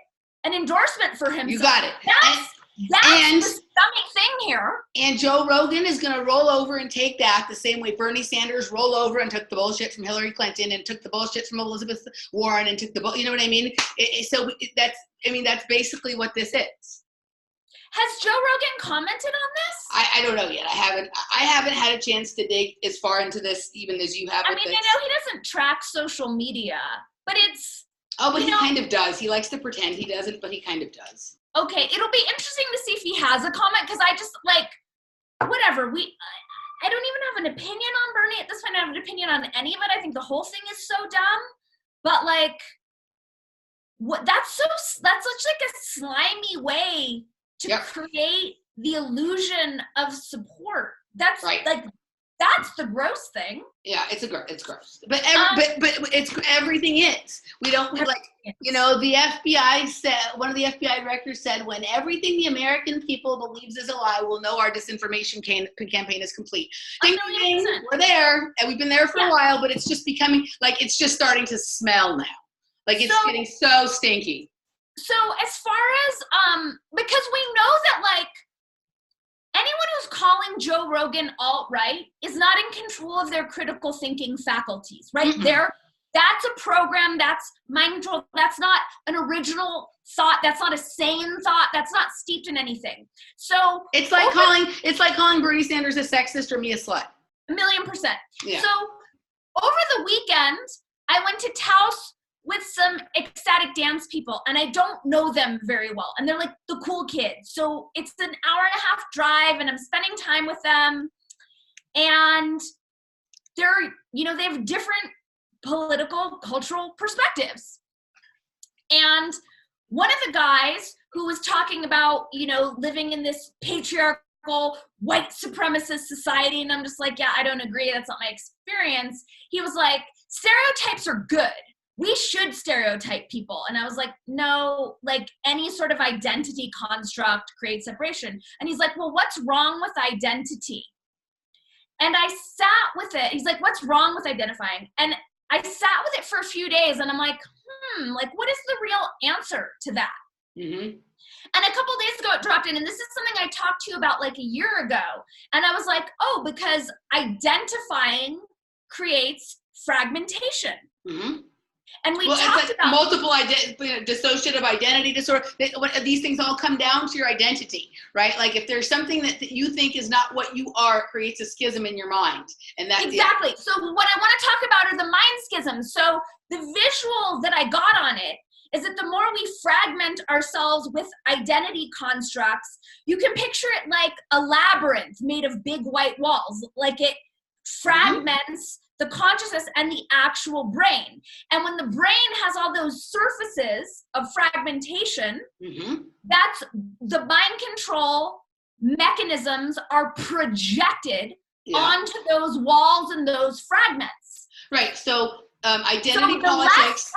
an endorsement for himself. You got it. That's the stunning thing here. And Joe Rogan is going to roll over and take that the same way Bernie Sanders rolled over and took the bullshit from Hillary Clinton and took the bullshit from Elizabeth Warren and took you know what I mean? That's basically what this is. Has Joe Rogan commented on this? I don't know yet. I haven't had a chance to dig as far into this even as you have. I mean, I know he doesn't track social media, but it's. Oh, but he kind of does. He likes to pretend he doesn't, but he kind of does. Okay, it'll be interesting to see if he has a comment, because I just like, whatever. I don't even have an opinion on Bernie at this point. I don't have an opinion on any of it. I think the whole thing is so dumb. But like, that's such like a slimy way to create the illusion of support. That's right. Like, that's the gross thing. Yeah, it's gross. But it's everything is. We don't you know, the FBI said, one of the FBI directors said, when everything the American people believes is a lie, we'll know our disinformation campaign is complete. We're there, and we've been there for a while, but it's just becoming like, it's just starting to smell now. Like it's getting so stinky. So as far as, because we know that like, anyone who's calling Joe Rogan alt-right is not in control of their critical thinking faculties, right? Mm-hmm. That's a program, that's mind control, that's not an original thought, that's not a sane thought, that's not steeped in anything. So it's like calling Bernie Sanders a sexist or me a slut. 1,000,000%. Yeah. So over the weekend, I went to Taos with some ecstatic dance people, and I don't know them very well. And they're like the cool kids. So it's an hour-and-a-half drive, and I'm spending time with them. And they're, you know, they have different political, cultural perspectives. And one of the guys who was talking about, you know, living in this patriarchal, white supremacist society, and I'm just like, yeah, I don't agree. That's not my experience. He was like, stereotypes are good. We should stereotype people. And I was like, no, like any sort of identity construct creates separation. And he's like, well, what's wrong with identity? And I sat with it. He's like, what's wrong with identifying? And I sat with it for a few days, and I'm like, like, what is the real answer to that? Mm-hmm. And a couple of days ago, it dropped in, and this is something I talked to you about like a year ago. And I was like, oh, because identifying creates fragmentation. Mm-hmm. And we talked about multiple dissociative identity disorder. These things all come down to your identity, right? Like if there's something that you think is not what you are, it creates a schism in your mind. And that's exactly. So what I want to talk about are the mind schisms. So the visual that I got on it is that the more we fragment ourselves with identity constructs, you can picture it like a labyrinth made of big white walls. Like it fragments the consciousness and the actual brain. And when the brain has all those surfaces of fragmentation, that's the mind control mechanisms are projected onto those walls and those fragments. Right. So identity so the politics.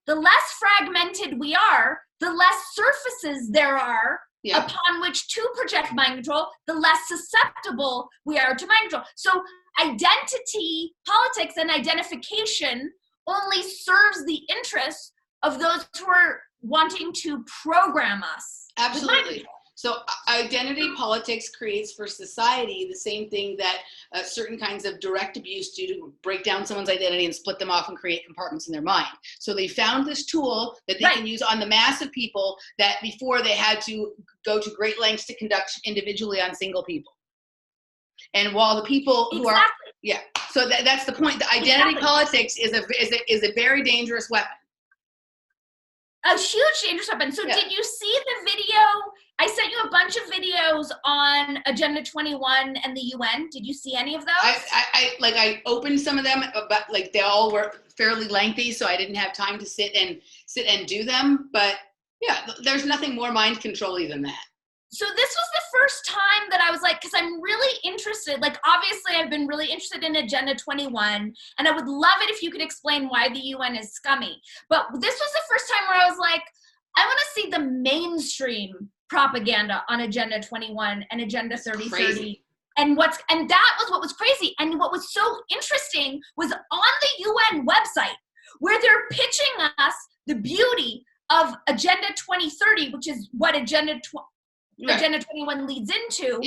The less fragmented we are, the less surfaces there are upon which to project mind control, the less susceptible we are to mind control. So identity politics and identification only serves the interests of those who are wanting to program us. Absolutely. So identity politics creates for society the same thing that certain kinds of direct abuse do to break down someone's identity and split them off and create compartments in their mind. So they found this tool that they can use on the mass of people that before they had to go to great lengths to conduct individually on single people. And while the people who are, so that's the point. The identity politics is a very dangerous weapon. A huge dangerous weapon. So did you see the video? I sent you a bunch of videos on Agenda 21 and the UN. Did you see any of those? I opened some of them, but like they all were fairly lengthy, so I didn't have time to sit and do them. But yeah, there's nothing more mind control-y than that. So this was the first time that I was like, because I'm really interested, like obviously I've been really interested in Agenda 21, and I would love it if you could explain why the UN is scummy. But this was the first time where I was like, I want to see the mainstream propaganda on Agenda 21 and Agenda 3030. And that was what was crazy. And what was so interesting was on the UN website where they're pitching us the beauty of Agenda 2030, which is what Agenda 21 leads into,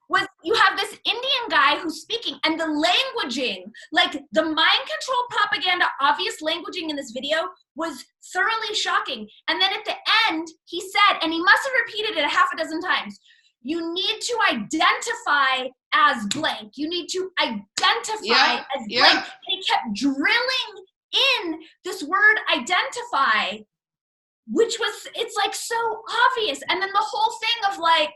was you have this Indian guy who's speaking, and the languaging, like the mind control propaganda, obvious languaging in this video was thoroughly shocking. And then at the end, he said, and he must have repeated it a half a dozen times, you need to identify as blank. You need to identify as blank. And he kept drilling in this word identify, which was, it's like so obvious. And then the whole thing of like,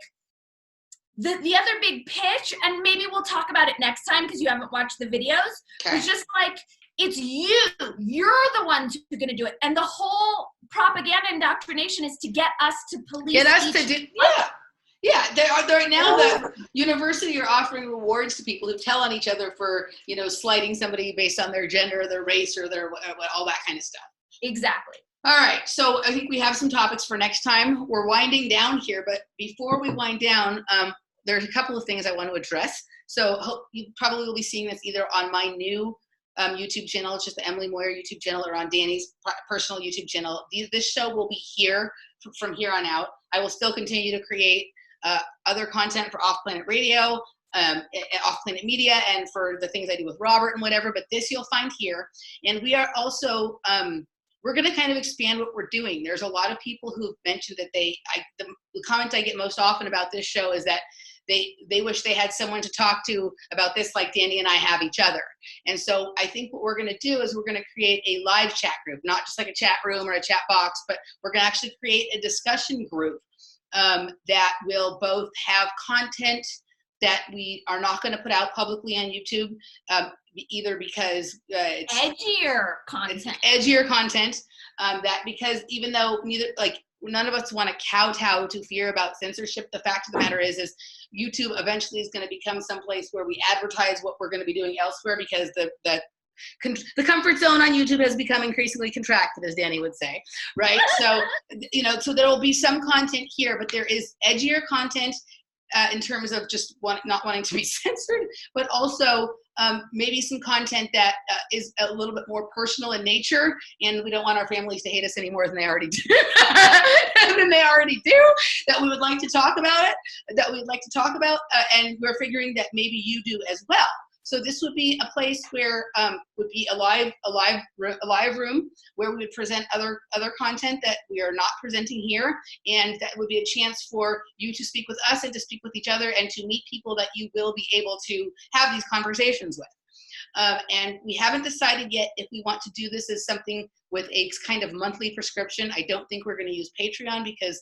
the other big pitch, and maybe we'll talk about it next time because you haven't watched the videos, was just like, it's you're the ones who are going to do it. And the whole propaganda indoctrination is to get us to police. Get us to do, they're right now the university are offering rewards to people who tell on each other for, slighting somebody based on their gender or their race or their, all that kind of stuff. Exactly. All right, so I think we have some topics for next time. We're winding down here, but before we wind down, there's a couple of things I want to address. So you probably will be seeing this either on my new YouTube channel, it's just the Emily Moyer YouTube channel, or on Dani's personal YouTube channel. This show will be here from here on out. I will still continue to create other content for Off Planet Radio, Off Planet Media, and for the things I do with Robert and whatever, but this you'll find here. And we are also, we're going to kind of expand what we're doing. There's a lot of people who've mentioned that the comment I get most often about this show is that they wish they had someone to talk to about this like Dani and I have each other. And so I think what we're going to do is we're going to create a live chat group, not just like a chat room or a chat box, but we're going to actually create a discussion group that will both have content that we are not going to put out publicly on YouTube, either because it's edgier content, that because even though none of us want to kowtow to fear about censorship, the fact of the matter is YouTube eventually is going to become someplace where we advertise what we're going to be doing elsewhere, because the comfort zone on YouTube has become increasingly contracted, as Dani would say, right? So, so there will be some content here, but there is edgier content in terms of just not wanting to be censored, but also maybe some content that is a little bit more personal in nature, and we don't want our families to hate us any more than they already do. That we would like to talk about, and we're figuring that maybe you do as well. So this would be a place where would be a live room where we would present other content that we are not presenting here, and that would be a chance for you to speak with us and to speak with each other and to meet people that you will be able to have these conversations with. And we haven't decided yet if we want to do this as something with a kind of monthly prescription. I don't think we're going to use Patreon because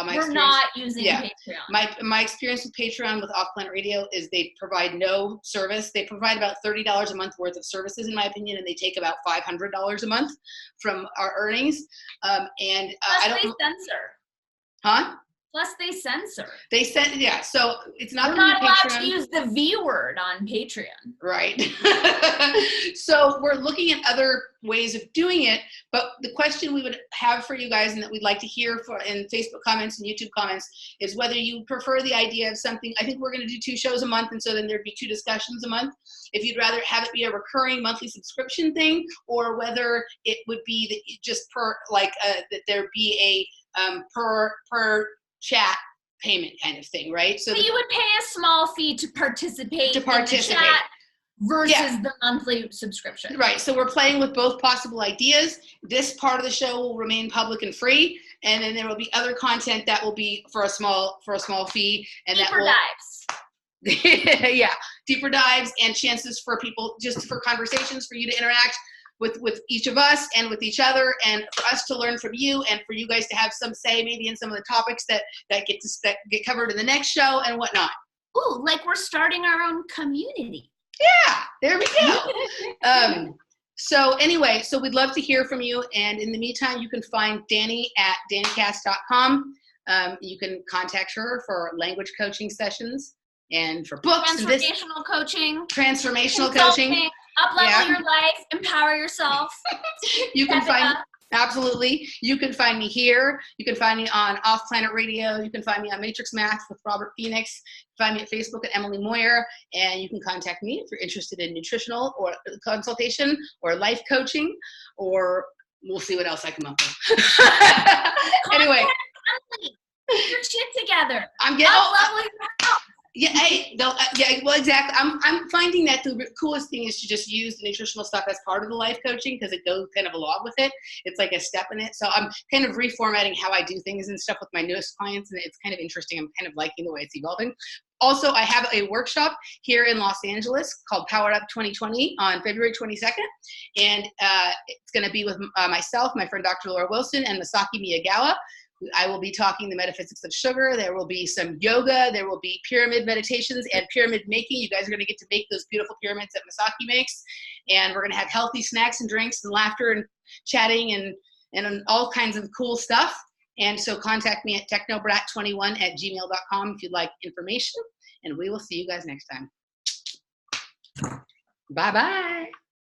We're not using Patreon. My experience with Patreon with Off Planet Radio is they provide no service. They provide about $30 a month worth of services, in my opinion, and they take about $500 a month from our earnings. Plus they censor. Huh? Plus they censor. They said, yeah. So it's not. We're not allowed to use the V word on Patreon. Right. So we're looking at other ways of doing it. But the question we would have for you guys, and that we'd like to hear in Facebook comments and YouTube comments, is whether you prefer the idea of something. I think we're going to do 2 shows a month, and so then there'd be 2 discussions a month. If you'd rather have it be a recurring monthly subscription thing, or whether it would be that just that there be a per chat payment kind of thing, right? So you would pay a small fee to participate in the chat versus the monthly subscription. Right. So we're playing with both possible ideas. This part of the show will remain public and free, and then there will be other content that will be for a small fee, and deeper dives. Yeah, deeper dives and chances for people, just for conversations, for you to interact with each of us and with each other, and for us to learn from you, and for you guys to have some say maybe in some of the topics that get covered in the next show and whatnot. Ooh, like we're starting our own community. Yeah, there we go. So anyway, so we'd love to hear from you, and in the meantime, you can find Dani at danicast.com. You can contact her for language coaching sessions and for books. Transformational coaching. Transformational coaching. Up-level your life, empower yourself. You can find, absolutely. You can find me here. You can find me on Off Planet Radio. You can find me on Matrix Math with Robert Phoenix. Find me at Facebook at Emily Moyer. And you can contact me if you're interested in nutritional or consultation or life coaching, or we'll see what else I come up with. Anyway. Get your shit together. I'm getting well, exactly. I'm finding that the coolest thing is to just use the nutritional stuff as part of the life coaching, because it goes kind of along with it. It's like a step in it. So I'm kind of reformatting how I do things and stuff with my newest clients, and it's kind of interesting. I'm kind of liking the way it's evolving. Also, I have a workshop here in Los Angeles called Power Up 2020 on February 22nd. And it's going to be with myself, my friend Dr. Laura Wilson, and Masaki Miyagawa. I will be talking the metaphysics of sugar. There will be some yoga. There will be pyramid meditations and pyramid making. You guys are going to get to make those beautiful pyramids that Masaki makes. And we're going to have healthy snacks and drinks and laughter and chatting and all kinds of cool stuff. And so contact me at technobrat21@gmail.com if you'd like information. And we will see you guys next time. Bye-bye.